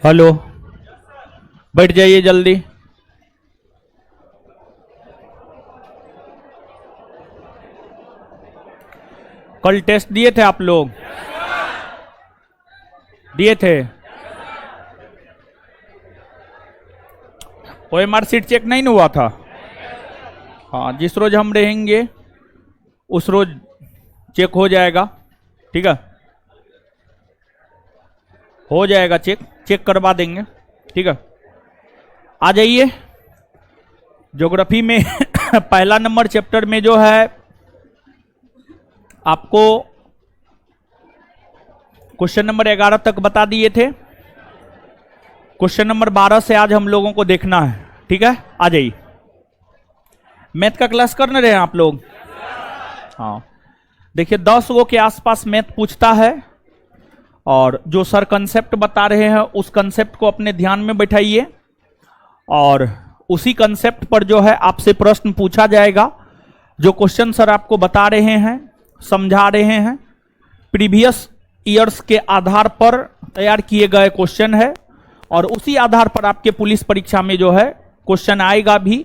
Hello, बैठ जाइए जल्दी। कल टेस्ट दिए थे आप लोग? दिए थे? ओएमआर सीट चेक नहीं न हुआ था? हाँ, जिस रोज हम रहेंगे उस रोज चेक हो जाएगा। ठीक है, हो जाएगा चेक करवा देंगे। ठीक है, आ जाइए। ज्योग्राफी में पहला नंबर चैप्टर में जो है आपको क्वेश्चन नंबर 11 तक बता दिए थे। क्वेश्चन नंबर 12 से आज हम लोगों को देखना है। ठीक है, आ जाइए। मैथ का क्लास करने रहे हैं आप लोग? हाँ, देखिए 10 गो के आसपास मैथ पूछता है और जो सर कंसेप्ट बता रहे हैं उस कंसेप्ट को अपने ध्यान में बैठाइए और उसी कंसेप्ट पर जो है आपसे प्रश्न पूछा जाएगा। जो क्वेश्चन सर आपको बता रहे हैं, समझा रहे हैं, प्रीवियस ईयर्स के आधार पर तैयार किए गए क्वेश्चन है और उसी आधार पर आपके पुलिस परीक्षा में जो है क्वेश्चन आएगा भी।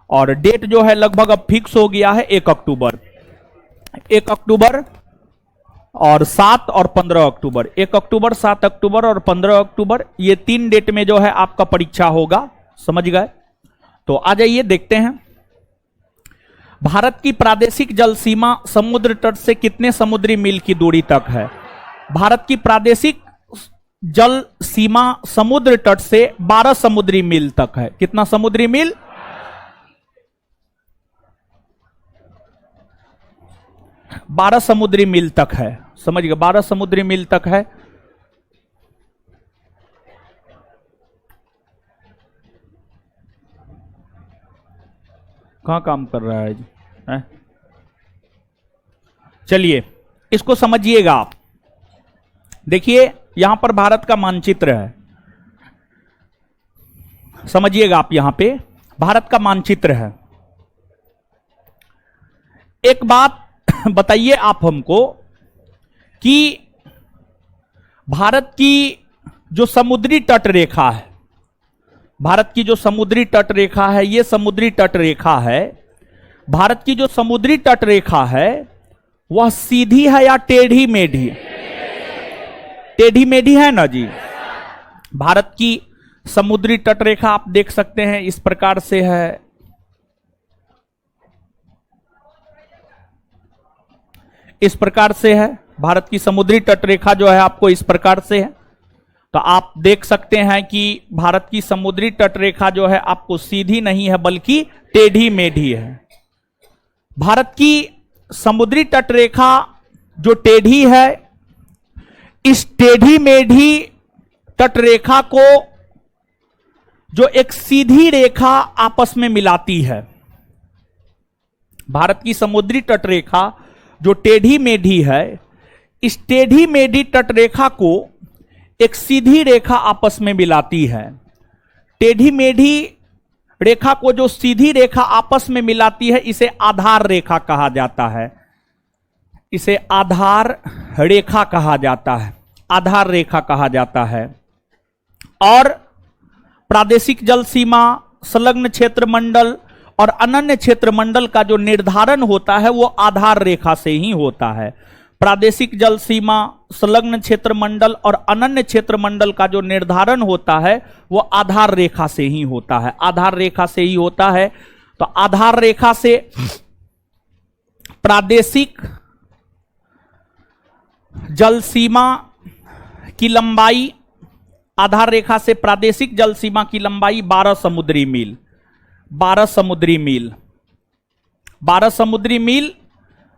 और डेट जो है लगभग अब फिक्स हो गया है 1 अक्टूबर। 1 अक्टूबर और 7 और 15 अक्टूबर। 1 अक्टूबर, 7 अक्टूबर और 15 अक्टूबर, ये 3 डेट में जो है आपका परीक्षा होगा। समझ गए? तो आ जाइए देखते हैं। भारत की प्रादेशिक जल सीमा समुद्र तट से कितने समुद्री मील की दूरी तक है? भारत की प्रादेशिक जल सीमा समुद्र तट से 12 समुद्री मील तक है। कितना समुद्री मील? 12 समुद्री मील तक है। समझ गए? 12 समुद्री मील तक है। कहां काम कर रहा है जी? चलिए इसको समझिएगा आप। देखिए यहां पर भारत का मानचित्र है, समझिएगा आप। यहां पे भारत का मानचित्र है। एक बात बताइए आप हमको कि भारत की जो समुद्री तट रेखा है, भारत की जो समुद्री तट रेखा है, ये समुद्री तट रेखा है। भारत की जो समुद्री तट रेखा है वह सीधी है या टेढ़ी मेढ़ी? टेढ़ी मेढ़ी है ना जी। भारत की समुद्री तट रेखा आप देख सकते हैं इस प्रकार से है। इस प्रकार से है भारत की समुद्री तट रेखा जो है आपको इस प्रकार से है। तो आप देख सकते हैं कि भारत की समुद्री तट रेखा जो है आपको सीधी नहीं है बल्कि टेढ़ी मेढ़ी है। भारत की समुद्री तट रेखा जो टेढ़ी है, इस टेढ़ी मेढ़ी तट रेखा को जो एक सीधी रेखा आपस में मिलाती है, भारत की समुद्री तट रेखा जो टेढ़ी मेढ़ी है, इस टेढ़ी मेढ़ी तट रेखा को एक सीधी रेखा आपस में मिलाती है। टेढ़ी मेढ़ी रेखा को जो सीधी रेखा आपस में मिलाती है इसे आधार रेखा कहा जाता है। इसे आधार रेखा कहा जाता है, आधार रेखा कहा जाता है। और प्रादेशिक जल सीमा, संलग्न क्षेत्र मंडल और अनन्य क्षेत्र मंडल का जो निर्धारण होता है वो आधार रेखा से ही होता है। प्रादेशिक जल सीमा, संलग्न क्षेत्र मंडल और अनन्य क्षेत्र मंडल का जो निर्धारण होता है वो आधार रेखा से ही होता है, आधार रेखा से ही होता है। तो आधार रेखा से प्रादेशिक जल सीमा की लंबाई, आधार रेखा से प्रादेशिक जल सीमा की लंबाई 12 समुद्री मील। 12 समुद्री मील, 12 समुद्री मील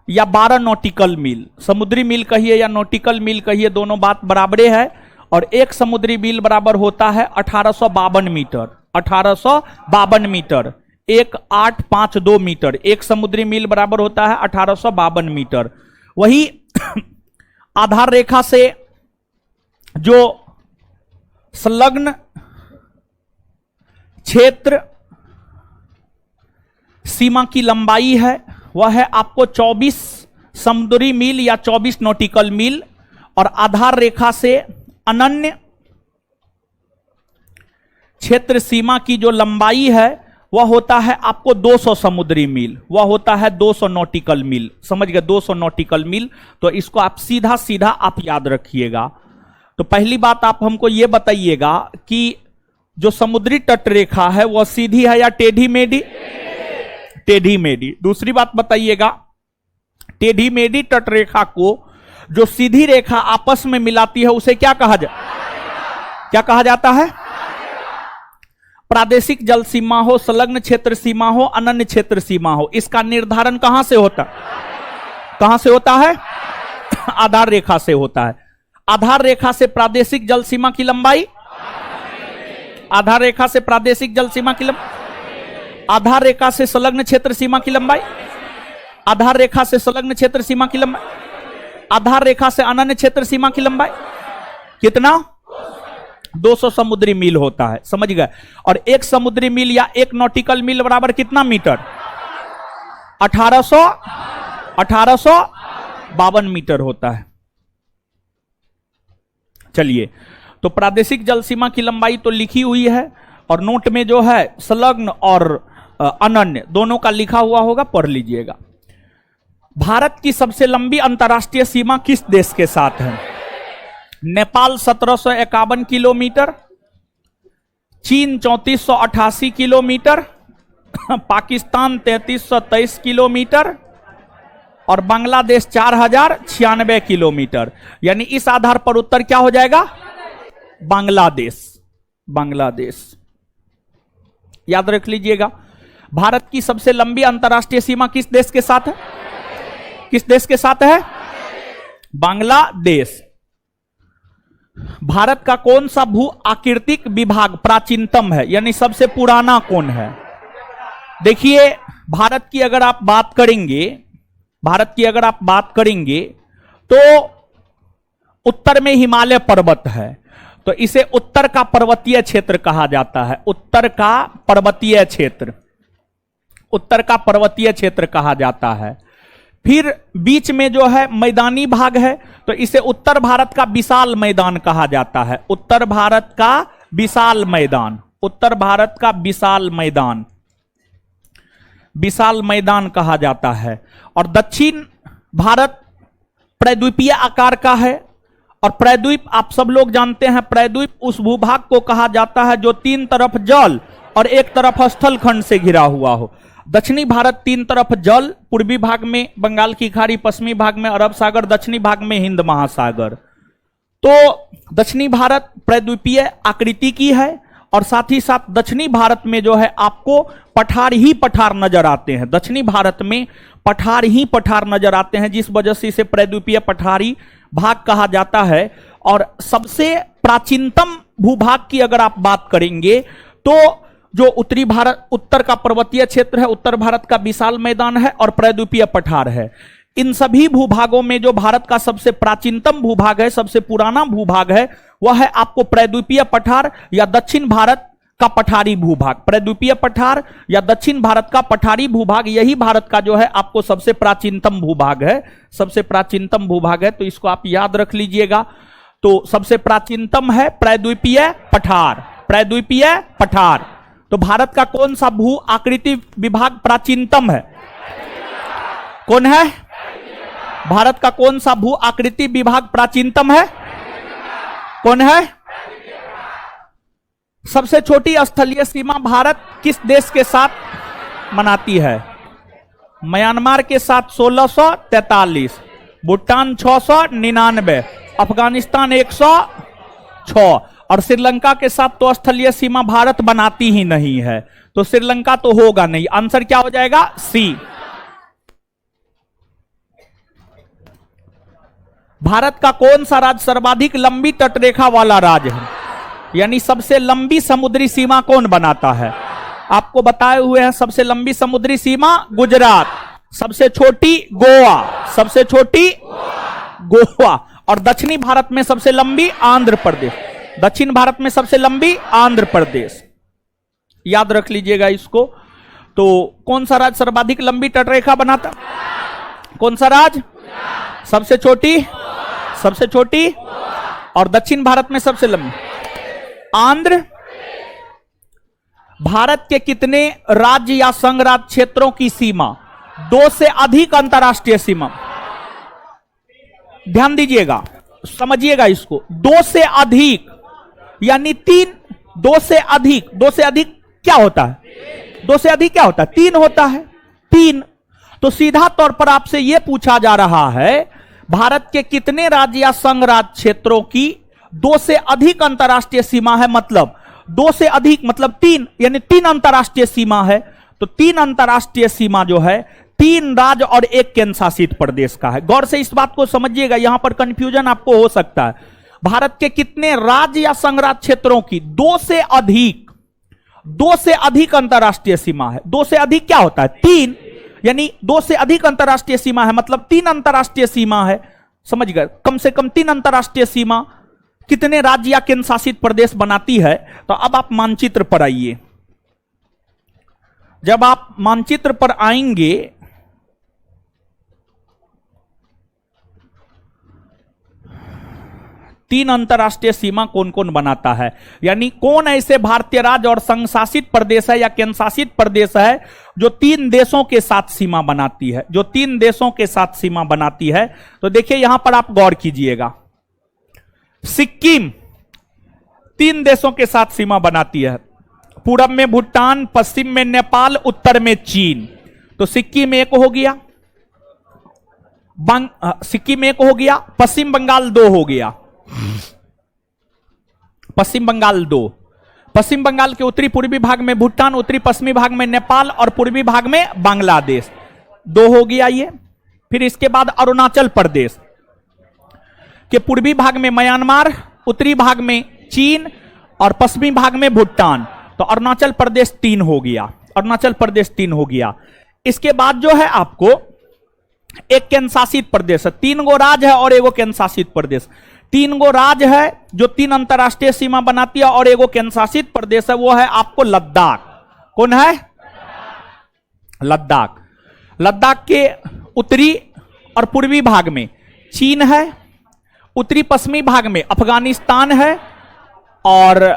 या 12 नॉटिकल मील। समुद्री मील कहिए या नॉटिकल मील कहिए, दोनों बात बराबरे है। और एक समुद्री मील बराबर होता है 1852 मीटर। 1852 metre, 1852 metre. एक समुद्री मील बराबर होता है 1852 मीटर। वही आधार रेखा से जो संलग्न क्षेत्र सीमा की लंबाई है वह है आपको 24 समुद्री मील या 24 नॉटिकल मील। और आधार रेखा से अनन्य क्षेत्र सीमा की जो लंबाई है वह होता है आपको 200 समुद्री मील, वह होता है 200 नॉटिकल मील। समझ गए, 200 नॉटिकल मील। तो इसको आप सीधा सीधा आप याद रखिएगा। तो पहली बात आप हमको यह बताइएगा कि जो समुद्री तट रेखा है वह सीधी है या टेढ़ी मेढ़ी? टेढ़ी मेढ़ी। दूसरी बात बताइएगा, टेढ़ी मेढ़ी तट रेखा को जो सीधी रेखा आपस में मिलाती है उसे क्या कहा जाता है? प्रादेशिक जल सीमा हो, संलग्न क्षेत्र सीमा हो, अनन्य क्षेत्र सीमा हो, इसका निर्धारण कहां से होता है? आधार रेखा से होता है। आधार रेखा से प्रादेशिक जल सीमा की लंबाई, आधार रेखा से प्रादेशिक जल सीमा की लंबाई, आधार रेखा से संलग्न क्षेत्र सीमा की लंबाई, आधार रेखा से संलग्न क्षेत्र सीमा की लंबाई, आधार रेखा से अनन्य क्षेत्र सीमा की लंबाई कितना? 200 समुद्री मील होता है। समझ गए। और एक समुद्री मील या एक नॉटिकल मील बराबर कितना मीटर? 1852 मीटर होता है। चलिए, तो प्रादेशिक जल सीमा की लंबाई तो लिखी हुई है और नोट में जो है संलग्न और अनन्य दोनों का लिखा हुआ होगा, पढ़ लीजिएगा। भारत की सबसे लंबी अंतर्राष्ट्रीय सीमा किस देश के साथ है? नेपाल 1751 किलोमीटर, चीन 3488 किलोमीटर, पाकिस्तान 3323 किलोमीटर और बांग्लादेश 4096 किलोमीटर। यानी इस आधार पर उत्तर क्या हो जाएगा? बांग्लादेश। याद रख लीजिएगा। भारत की सबसे लंबी अंतर्राष्ट्रीय सीमा किस देश के साथ है? किस देश के साथ है? बांग्लादेश। भारत का कौन सा भू आकृतिक विभाग प्राचीनतम है, यानी सबसे पुराना कौन है? देखिए, भारत की अगर आप बात करेंगे तो उत्तर में हिमालय पर्वत है, तो इसे उत्तर का पर्वतीय क्षेत्र कहा जाता है। उत्तर का पर्वतीय क्षेत्र कहा जाता है। फिर बीच में जो है मैदानी भाग है, तो इसे उत्तर भारत का विशाल मैदान कहा जाता है। उत्तर भारत का विशाल मैदान कहा जाता है। और दक्षिण भारत प्रायद्वीपीय आकार का है। और प्रायद्वीप आप सब लोग जानते हैं, प्रायद्वीप उस भूभाग को कहा जाता है जो 3 तरफ जल और एक तरफ स्थल खंड से घिरा हुआ हो। दक्षिणी भारत 3 तरफ जल, पूर्वी भाग में बंगाल की खाड़ी, पश्चिमी भाग में अरब सागर, दक्षिणी भाग में हिंद महासागर। तो दक्षिणी भारत प्रायद्वीपीय आकृति की है और साथ ही साथ दक्षिणी भारत में जो है आपको पठार ही पठार नजर आते हैं। दक्षिणी भारत में पठार ही पठार नजर आते हैं, जिस वजह से इसे प्रायद्वीपीय पठारी भाग कहा जाता है। और सबसे प्राचीनतम भूभाग की अगर आप बात करेंगे तो जो उत्तरी भारत, उत्तर का पर्वतीय क्षेत्र है, उत्तर भारत का विशाल मैदान है और प्रायद्वीपीय पठार है। इन सभी भूभागों में जो भारत का सबसे प्राचीनतम भूभाग है, सबसे पुराना भूभाग है, वह है आपको प्रायद्वीपीय पठार या दक्षिण भारत का पठारी भूभाग। प्रायद्वीपीय पठार या दक्षिण भारत का पठारी भूभाग, यही भारत का जो है आपको सबसे प्राचीनतम भूभाग है। सबसे प्राचीनतम भूभाग है, तो इसको आप याद रख लीजिएगा। तो सबसे प्राचीनतम है प्रायद्वीपीय पठार। तो भारत का कौन सा भू आकृति विभाग प्राचीनतम है? कौन है? भारत का कौन सा भू आकृति विभाग प्राचीनतम है? कौन है? सबसे छोटी स्थलीय सीमा भारत किस देश के साथ मनाती है? म्यांमार के साथ 1643, भूटान 699, अफगानिस्तान 106 और श्रीलंका के साथ तो स्थलीय सीमा भारत बनाती ही नहीं है, तो श्रीलंका तो होगा नहीं। आंसर क्या हो जाएगा? सी। भारत का कौन सा राज्य सर्वाधिक लंबी तटरेखा वाला राज्य है, यानी सबसे लंबी समुद्री सीमा कौन बनाता है? आपको बताए हुए हैं सबसे लंबी समुद्री सीमा गुजरात, सबसे छोटी गोवा और दक्षिणी भारत में सबसे लंबी आंध्र प्रदेश। दक्षिण भारत में सबसे लंबी आंध्र प्रदेश। याद रख लीजिएगा इसको। तो कौन सा राज्य सर्वाधिक लंबी तटरेखा बनाता? कौन सा राज्य? सबसे छोटी और दक्षिण भारत में सबसे लंबी आंध्र भारत के कितने राज्य या संघ राज्य क्षेत्रों की सीमा 2 से अधिक अंतर्राष्ट्रीय सीमा? ध्यान दीजिएगा, समझिएगा इसको। 2 से अधिक यानी 3। 2 से अधिक, 2 से अधिक क्या होता है? 2 से अधिक क्या होता है? 3 होता है। 3। तो सीधा तौर पर आपसे यह पूछा जा रहा है, भारत के कितने राज्य या संघ राज्य क्षेत्रों की 2 से अधिक अंतर्राष्ट्रीय सीमा है? मतलब 2 से अधिक मतलब 3, यानी 3 अंतर्राष्ट्रीय सीमा है। तो 3 अंतर्राष्ट्रीय सीमा जो है 3 राज्य और 1 केंद्र शासित प्रदेश का है। गौर से इस बात को समझिएगा, यहां पर कंफ्यूजन आपको हो सकता है। भारत के कितने राज्य या संघ राज्य क्षेत्रों की 2 से अधिक अंतर्राष्ट्रीय सीमा है। 2 से अधिक क्या होता है? 3, यानी 2 से अधिक अंतर्राष्ट्रीय सीमा है मतलब 3 अंतर्राष्ट्रीय सीमा है। समझ गए? कम से कम 3 अंतर्राष्ट्रीय सीमा कितने राज्य या केंद्र शासित प्रदेश बनाती है? तो अब आप मानचित्र पर आइए। जब आप मानचित्र पर आएंगे तीन अंतर्राष्ट्रीय सीमा कौन कौन बनाता है, यानी कौन ऐसे भारतीय राज्य और संघ शासित प्रदेश है या केंद्र शासित प्रदेश है जो 3 देशों के साथ सीमा बनाती है, जो 3 देशों के साथ सीमा बनाती है। तो देखिए यहां पर आप गौर कीजिएगा, सिक्किम 3 देशों के साथ सीमा बनाती है। पूरब में भूटान, पश्चिम में नेपाल, उत्तर में चीन। तो सिक्किम 1 हो गया, सिक्किम 1 हो गया, पश्चिम बंगाल 2 हो गया। पश्चिम बंगाल 2, पश्चिम बंगाल के उत्तरी पूर्वी भाग में भूटान, उत्तरी पश्चिमी भाग में नेपाल और पूर्वी भाग में बांग्लादेश 2 हो गया ये। फिर इसके बाद अरुणाचल प्रदेश के पूर्वी भाग में म्यांमार, उत्तरी भाग में चीन और पश्चिमी भाग में भूटान। तो अरुणाचल प्रदेश 3 हो गया, अरुणाचल प्रदेश 3 हो गया। इसके बाद जो है आपको एक केंद्र शासित प्रदेश है, 3 गो राज्य है और 1 केंद्र शासित प्रदेश। 3 गो राज्य है जो 3 अंतर्राष्ट्रीय सीमा बनाती है और 1 केंद्र शासित प्रदेश है, वो है आपको लद्दाख। कौन है? लद्दाख। लद्दाख के उत्तरी और पूर्वी भाग में चीन है, उत्तरी पश्चिमी भाग में अफगानिस्तान है और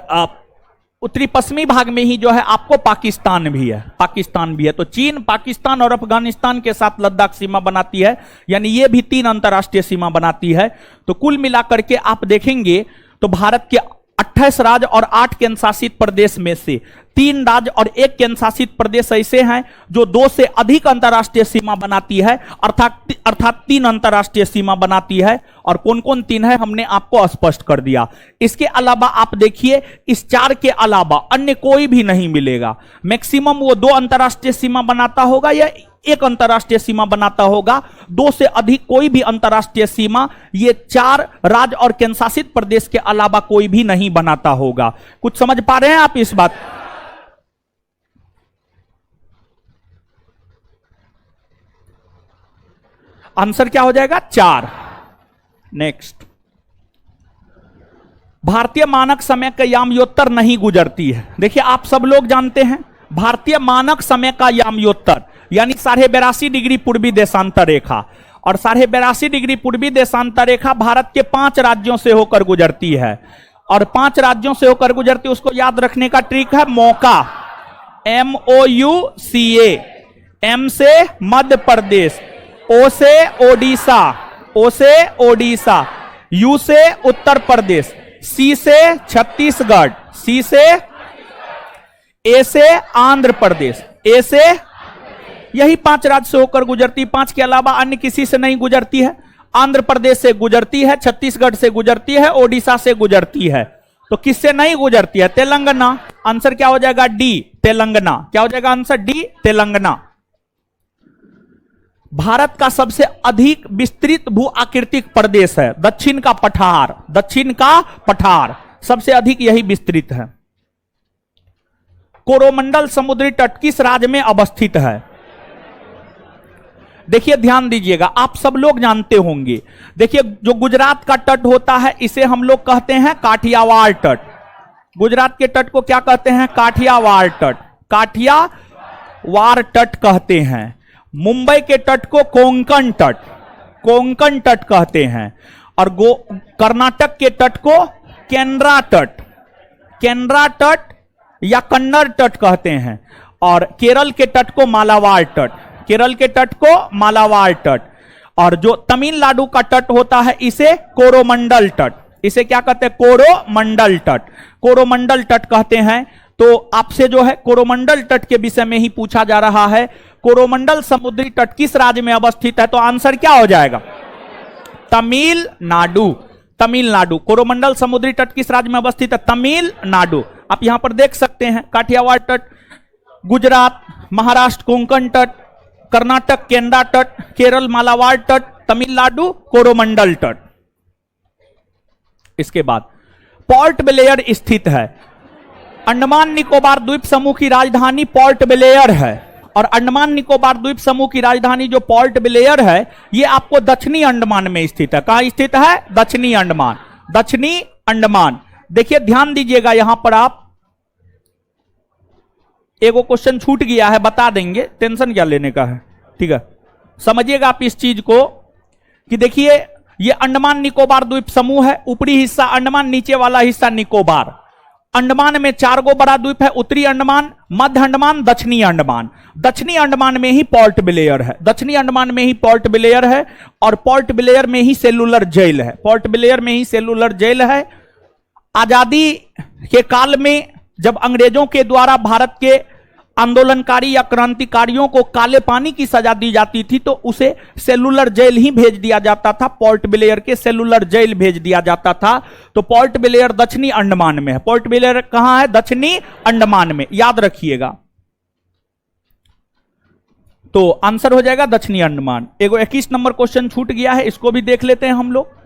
उत्तरी पश्चिमी भाग में ही जो है आपको पाकिस्तान भी है, पाकिस्तान भी है। तो चीन, पाकिस्तान और अफगानिस्तान के साथ लद्दाख सीमा बनाती है, यानी ये भी 3 अंतर्राष्ट्रीय सीमा बनाती है। तो कुल मिलाकर के आप देखेंगे तो भारत के 28 राज्य और 8 केंद्र शासित प्रदेश में से 3 राज्य और 1 केंद्र शासित प्रदेश ऐसे हैं जो 2 से अधिक अंतर्राष्ट्रीय सीमा बनाती है, अर्थात 3 अंतर्राष्ट्रीय सीमा बनाती है। और कौन कौन 3 है हमने आपको स्पष्ट कर दिया। इसके अलावा आप देखिए, इस 4 के अलावा अन्य कोई भी नहीं मिलेगा। मैक्सिमम वो 2 अंतर्राष्ट्रीय सीमा बनाता होगा या 1 अंतर्राष्ट्रीय सीमा बनाता होगा। 2 से अधिक कोई भी अंतर्राष्ट्रीय सीमा ये 4 राज्य और केंद्र शासित प्रदेश के अलावा कोई भी नहीं बनाता होगा। कुछ समझ पा रहे हैं आप इस बात? आंसर क्या हो जाएगा? 4। नेक्स्ट, भारतीय मानक समय का यामयोत्तर नहीं गुजरती है। देखिए आप सब लोग जानते हैं भारतीय मानक समय का यामयोत्तर यानी 82.5 डिग्री पूर्वी देशांतर रेखा, और 82.5 डिग्री पूर्वी देशांतर रेखा भारत के 5 राज्यों से होकर गुजरती है। और 5 राज्यों से होकर गुजरती है, उसको याद रखने का ट्रिक है मौका, MOUCA। M से मध्य प्रदेश, O से ओडिशा, O से ओडिशा, U से उत्तर प्रदेश, C से छत्तीसगढ़, C से A से आंध्र प्रदेश, A से, यही 5 राज्य से होकर गुजरती। 5 के अलावा अन्य किसी से नहीं गुजरती है। आंध्र प्रदेश से गुजरती है, छत्तीसगढ़ से गुजरती है, ओडिशा से गुजरती है। तो किससे नहीं गुजरती है? तेलंगाना। आंसर क्या हो जाएगा? D, तेलंगाना। क्या हो जाएगा आंसर? D, तेलंगाना। भारत का सबसे अधिक विस्तृत भू आकृतिक प्रदेश है दक्षिण का पठार, दक्षिण का पठार सबसे अधिक यही विस्तृत है। कोरोमंडल समुद्री तट किस राज्य में अवस्थित है? देखिए ध्यान दीजिएगा, आप सब लोग जानते होंगे। देखिए जो गुजरात का तट होता है इसे हम लोग कहते हैं काठियावाड़ तट। गुजरात के तट को क्या कहते हैं? काठियावाड़ तट, काठियावाड़ तट कहते हैं। मुंबई के तट को कोंकण तट, कोंकण तट कहते हैं। और कर्नाटक के तट को केनरा तट, केनरा तट या कन्नड़ तट कहते हैं, और केरल के तट को मालाबार तट, केरल के तट को मालाबार तट, और जो तमिलनाडु का तट होता है इसे कोरोमंडल तट, इसे क्या कहते हैं, कोरोमंडल तट, कोरोमंडल तट कहते हैं। तो आपसे जो है कोरोमंडल तट के विषय में ही पूछा जा रहा है। कोरोमंडल समुद्री तट किस राज्य में अवस्थित है, तो आंसर क्या हो जाएगा, तमिलनाडु, तमिलनाडु। कोरोमंडल समुद्री तट किस राज्य में अवस्थित है, तमिलनाडु। आप यहां पर देख सकते हैं काठियावाड़ तट, गुजरात, महाराष्ट्र कोंकण तट, कर्नाटक केंद्रा तट, केरल मालाबार तट, तमिलनाडु कोरोमंडल तट। इसके बाद पोर्ट ब्लेयर स्थित है, अंडमान निकोबार द्वीप समूह की राजधानी पोर्ट ब्लेयर है, और अंडमान निकोबार द्वीप समूह की राजधानी जो पोर्ट ब्लेयर है ये आपको दक्षिणी अंडमान में स्थित है। कहां स्थित है, दक्षिणी अंडमान, दक्षिणी अंडमान। देखिए ध्यान दीजिएगा, यहां पर आप एगो क्वेश्चन छूट गया है, बता देंगे, टेंशन क्या लेने का है, ठीक है। समझिएगा आप इस चीज को कि देखिए ये अंडमान निकोबार द्वीप समूह है, ऊपरी हिस्सा अंडमान, नीचे वाला हिस्सा निकोबार। अंडमान में 4 गो बड़ा द्वीप है, उत्तरी अंडमान, मध्य अंडमान, दक्षिणी अंडमान। दक्षिणी अंडमान में ही पोर्ट ब्लेयर है, दक्षिणी अंडमान में ही पोर्ट ब्लेयर है, और पोर्ट ब्लेयर में ही सेलुलर जेल है, पोर्ट ब्लेयर में ही सेलुलर जेल है। आजादी के काल में जब अंग्रेजों के द्वारा भारत के आंदोलनकारी या क्रांतिकारियों को काले पानी की सजा दी जाती थी तो उसे सेलुलर जेल ही भेज दिया जाता था, पोर्ट ब्लेयर के सेलुलर जेल भेज दिया जाता था। तो पोर्ट ब्लेयर दक्षिणी अंडमान में है, पोर्ट ब्लेयर कहां है, दक्षिणी अंडमान में, याद रखिएगा। तो आंसर हो जाएगा दक्षिणी अंडमान। एगो 21 नंबर क्वेश्चन छूट गया है, इसको भी देख लेते हैं हम लोग।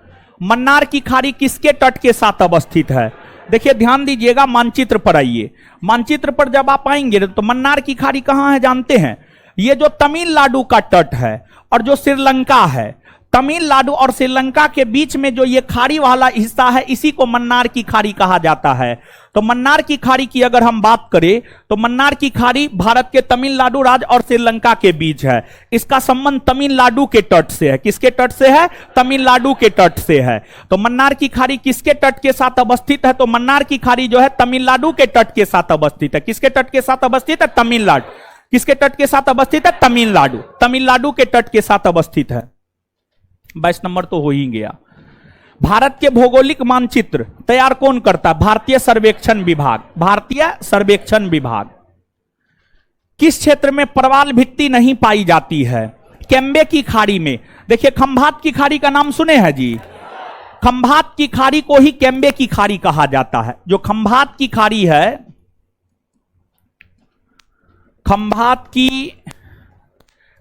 मन्नार की खाड़ी किसके तट के साथ अवस्थित है, देखिए ध्यान दीजिएगा, मानचित्र पर आइए। मानचित्र पर जब आप आएंगे तो मन्नार की खाड़ी कहां है जानते हैं, ये जो तमिलनाडु का तट है और जो श्रीलंका है, तमिलनाडु और श्रीलंका के बीच में जो ये खाड़ी वाला हिस्सा है इसी को मन्नार की खाड़ी कहा जाता है। तो मन्नार की खाड़ी की अगर हम बात करें तो मन्नार की खाड़ी भारत के तमिलनाडु राज्य और श्रीलंका के बीच है। इसका संबंध तमिलनाडु के तट से है, किसके तट से है, तमिलनाडु के तट से है। तो मन्नार की खाड़ी किसके तट के साथ अवस्थित है, तो मन्नार की खाड़ी जो है तमिलनाडु के तट के साथ अवस्थित है। किसके तट के साथ अवस्थित है, तमिलनाडु। किसके तट के साथ अवस्थित है, तमिलनाडु, तमिलनाडु के तट के साथ अवस्थित है। 22 नंबर तो हो ही गया। भारत के भौगोलिक मानचित्र तैयार कौन करता है, भारतीय सर्वेक्षण विभाग, भारतीय सर्वेक्षण विभाग। किस क्षेत्र में प्रवाल भित्ति नहीं पाई जाती है, केम्बे की खाड़ी में। देखिए खंभात की खाड़ी का नाम सुने हैं जी, खंभात की खाड़ी को ही केम्बे की खाड़ी कहा जाता है। जो खंभात की खाड़ी है, खंभात की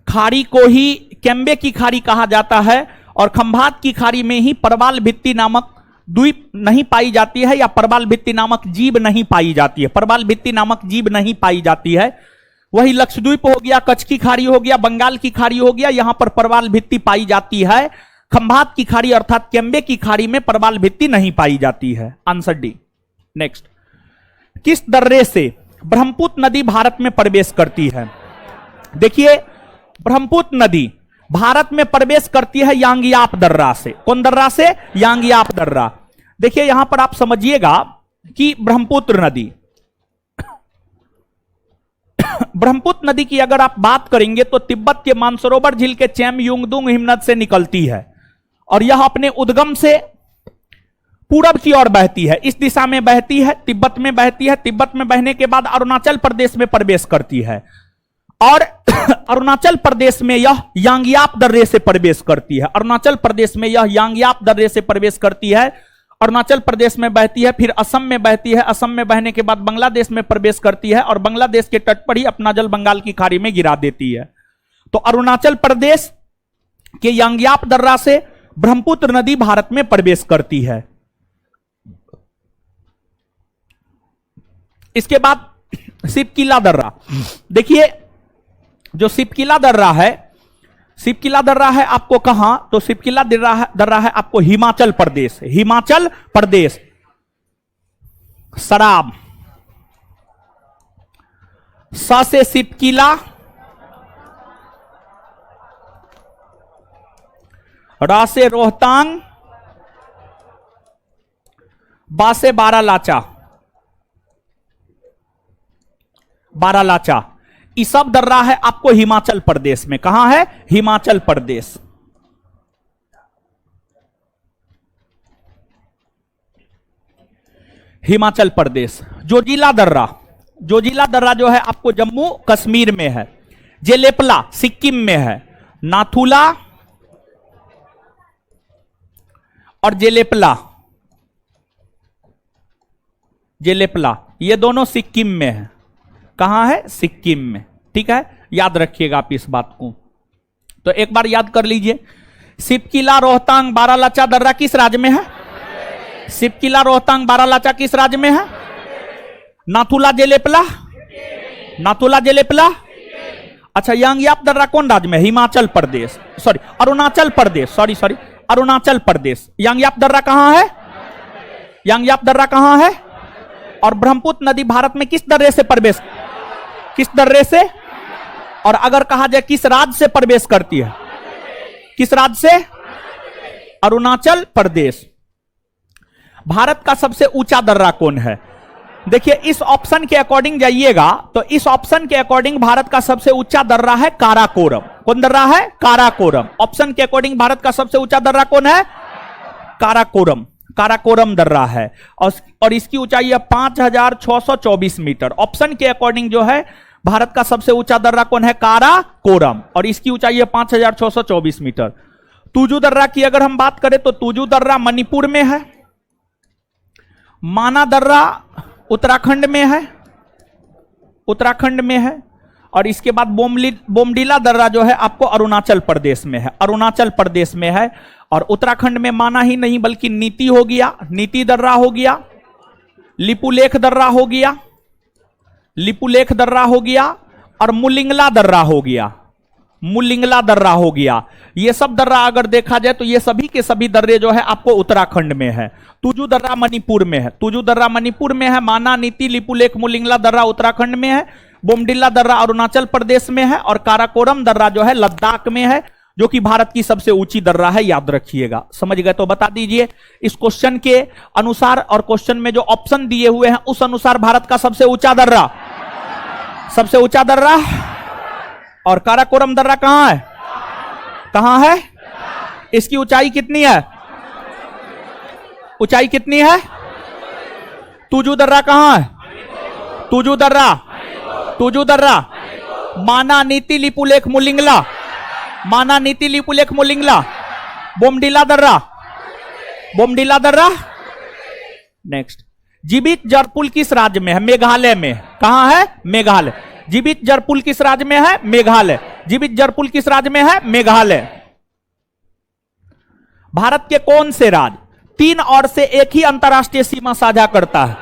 खाड़ी को ही केम्बे की खाड़ी कहा जाता है, और खंभात की खाड़ी में ही प्रवाल भित्ति नामक द्वीप नहीं पाई जाती है, या प्रवाल भित्ति नामक जीव नहीं पाई जाती है, प्रवाल भित्ति नामक जीव नहीं पाई जाती है। वही लक्षद्वीप हो गया, कच्छ की खाड़ी हो गया, बंगाल की खाड़ी हो गया, यहां पर प्रवाल भित्ति पाई जाती है। खंभात की खाड़ी अर्थात केम्बे की खाड़ी में प्रवाल भित्ति नहीं पाई जाती है। Answer D. नेक्स्ट, किस दर्रे से ब्रह्मपुत्र नदी भारत में प्रवेश करती है। देखिए ब्रह्मपुत्र नदी भारत में प्रवेश करती है यांगियाप दर्रा से। कौन दर्रा से, यांगियाप दर्रा। देखिए यहां पर आप समझिएगा कि ब्रह्मपुत्र नदी ब्रह्मपुत्र नदी की अगर आप बात करेंगे तो तिब्बत के मानसरोवर झील के चैम युंगदुंग हिमनद से निकलती है, और यह अपने उद्गम से पूरब की ओर बहती है, इस दिशा में बहती है, तिब्बत में बहती है। तिब्बत में बहने के बाद अरुणाचल प्रदेश में प्रवेश करती है, और अरुणाचल प्रदेश में यह यांगियाप दर्रे से प्रवेश करती है। अरुणाचल प्रदेश में यह यांगियाप दर्रे से प्रवेश करती है, अरुणाचल प्रदेश में बहती है, फिर असम में बहती है, असम में बहने के बाद बांग्लादेश में प्रवेश करती है, और बांग्लादेश के तट पर ही अपना जल बंगाल की खाड़ी में गिरा देती है। तो अरुणाचल प्रदेश के यांगियाप दर्रा से ब्रह्मपुत्र नदी भारत में प्रवेश करती है। इसके बाद सिपकिला दर्रा। देखिए जो सिपकिला दर्रा है, सिपकिला दर्रा है आपको कहां, तो सिपकिला दर्रा है आपको हिमाचल प्रदेश, हिमाचल प्रदेश। शराब, स से सिपकिला, रा से रोहतांग, बा से बारालाचा। बारालाचा। ईसब दर्रा है आपको हिमाचल प्रदेश में। कहां है? हिमाचल प्रदेश। हिमाचल प्रदेश। जोजिला दर्रा, जोजिला दर्रा जो है आपको जम्मू कश्मीर में है। जेलेपला सिक्किम में है। नाथुला और जेलेपला, जेलेपला ये दोनों सिक्किम में है। कहां है? सिक्किम में। ठीक है, याद रखिएगा आप इस बात को। तो एक बार याद कर लीजिए, सिपकिला, रोहतांग, बारालाचा दर्रा किस राज्य में है? सिपकिला, रोहतांग, बारालाचा किस राज्य में है? नाथुला, जेलेपला, नाथुला, जेलेपला। अच्छा, यांगयाप दर्रा कौन राज्य में? Himachal Pradesh, sorry Arunachal Pradesh, sorry sorry Arunachal Pradesh. Yangyap दर्रा कहां है? यांगयाप दर्रा कहां है? और ब्रह्मपुत्र नदी भारत में किस दर्रे से प्रवेश, किस दर्रे से? और अगर कहा जाए किस राज्य से प्रवेश करती है? किस राज्य से? अरुणाचल प्रदेश। भारत का सबसे ऊंचा दर्रा कौन है? देखिए, इस ऑप्शन के अकॉर्डिंग जाइएगा तो इस ऑप्शन के अकॉर्डिंग भारत का सबसे ऊंचा दर्रा है काराकोरम। कौन दर्रा है? काराकोरम। ऑप्शन के अकॉर्डिंग भारत का सबसे ऊंचा दर्रा कौन है? काराकोरम, काराकोरम दर्रा है। और इसकी ऊंचाई है 5624 मीटर। ऑप्शन के अकॉर्डिंग जो है भारत का सबसे ऊंचा दर्रा कौन है? काराकोरम, और इसकी ऊंचाई है 5624 मीटर। तुजू दर्रा की अगर हम बात करें तो तुजू दर्रा मणिपुर में है। माना दर्रा उत्तराखंड में है, उत्तराखंड में है। और इसके बाद बोमडीला दर्रा जो है आपको अरुणाचल प्रदेश में है, अरुणाचल प्रदेश में है। और उत्तराखंड में माना ही नहीं बल्कि नीति हो गया, नीति दर्रा हो गया, लिपुलेख दर्रा हो गया, लिपुलेख दर्रा हो गया, और मुलिंगला दर्रा हो गया, मुलिंगला दर्रा हो गया। ये सब दर्रा अगर देखा जाए तो ये सभी के सभी दर्रे जो है आपको उत्तराखंड में है। तुजू दर्रा मणिपुर में है, तुजू दर्रा मणिपुर में है। माना, नीति, लिपुलेख, मुलिंगला दर्रा उत्तराखंड में है। बोमडिल्ला दर्रा अरुणाचल प्रदेश में है। और काराकोरम दर्रा जो है लद्दाख में है, जो कि भारत की सबसे ऊंची दर्रा है। याद रखिएगा। समझ गए तो बता दीजिए इस क्वेश्चन के अनुसार, और क्वेश्चन में जो ऑप्शन दिए हुए हैं उस अनुसार भारत का सबसे ऊंचा दर्रा, सबसे ऊंचा दर्रा। और काराकोरम दर्रा कहां है? कहां है? इसकी ऊंचाई कितनी है? ऊंचाई कितनी है? तुजू दर्रा कहां है? तुजू दर्रा, तुजू दर्रा। माना, नीति, लिपुलेख, मुलिंगला, माना, नीति, लिपुलेख, मुलिंगला। बोमडिला दर्रा, बोमडिला दर्रा। नेक्स्ट, जीवित जरपुल किस राज्य में है? मेघालय में। कहां है? मेघालय। जीवित जरपुल किस राज्य में है? मेघालय। जीवित जरपुल किस राज्य में है? मेघालय। भारत के कौन से राज्य 3 ओर से एक ही अंतरराष्ट्रीय सीमा साझा करता है?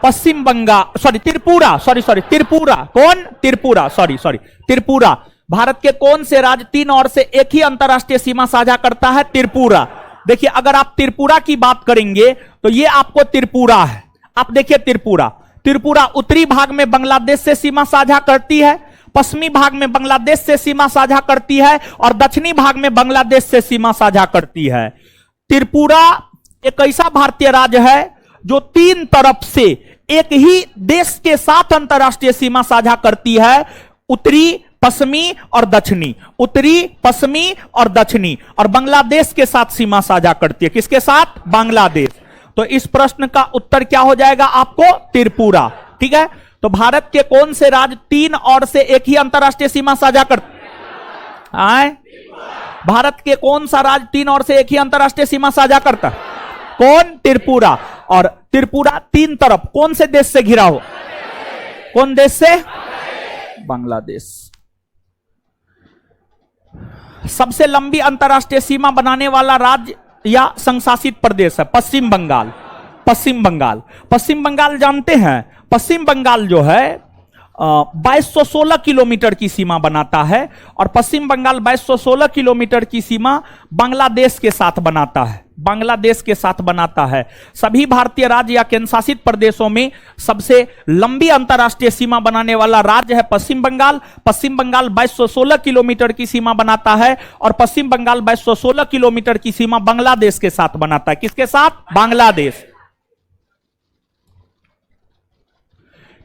Paschim Bangal, sorry Tripura, sorry sorry Tripura. कौन? Tripura, sorry sorry Tripura. भारत के कौन से राज्य 3 ओर से एक ही अंतरराष्ट्रीय सीमा साझा करता है? त्रिपुरा। देखिए, अगर आप त्रिपुरा की बात करेंगे तो ये आपको त्रिपुरा है। आप देखिए त्रिपुरा, त्रिपुरा उत्तरी भाग में बांग्लादेश से सीमा साझा करती है, पश्चिमी भाग में बांग्लादेश से सीमा साझा करती है, और दक्षिणी भाग में बांग्लादेश से सीमा साझा करती है। त्रिपुरा एक ऐसा भारतीय राज्य है जो 3 तरफ से एक ही देश के साथ अंतरराष्ट्रीय सीमा साझा करती है, उत्तरी, पश्चिमी और दक्षिणी, उत्तरी, पश्चिमी और दक्षिणी। और बांग्लादेश के साथ सीमा साझा करती है। किसके साथ? बांग्लादेश। तो इस प्रश्न का उत्तर क्या हो जाएगा आपको? त्रिपुरा। ठीक है, तो भारत के कौन से राज्य 3 ओर से एक ही अंतरराष्ट्रीय सीमा साझा करते आए? भारत के कौन सा राज्य 3 ओर से एक ही अंतरराष्ट्रीय सीमा साझा करता? कौन? त्रिपुरा। और त्रिपुरा 3 तरफ कौन से देश से घिरा हो? कौन देश से? बांग्लादेश। सबसे लंबी अंतरराष्ट्रीय सीमा बनाने वाला राज्य या संशासित प्रदेश है पश्चिम बंगाल। पश्चिम बंगाल, पश्चिम बंगाल जानते हैं? पश्चिम बंगाल जो है 2216 किलोमीटर की सीमा बनाता है। और पश्चिम बंगाल 2216 किलोमीटर की सीमा बांग्लादेश के साथ बनाता है, बांग्लादेश के साथ बनाता है। सभी भारतीय राज्य या केंद्र शासित प्रदेशों में सबसे लंबी अंतरराष्ट्रीय सीमा बनाने वाला राज्य है पश्चिम बंगाल। पश्चिम बंगाल 2216 किलोमीटर की सीमा बनाता है, और पश्चिम बंगाल 2216 किलोमीटर की सीमा बांग्लादेश के साथ बनाता है। किसके साथ? बांग्लादेश।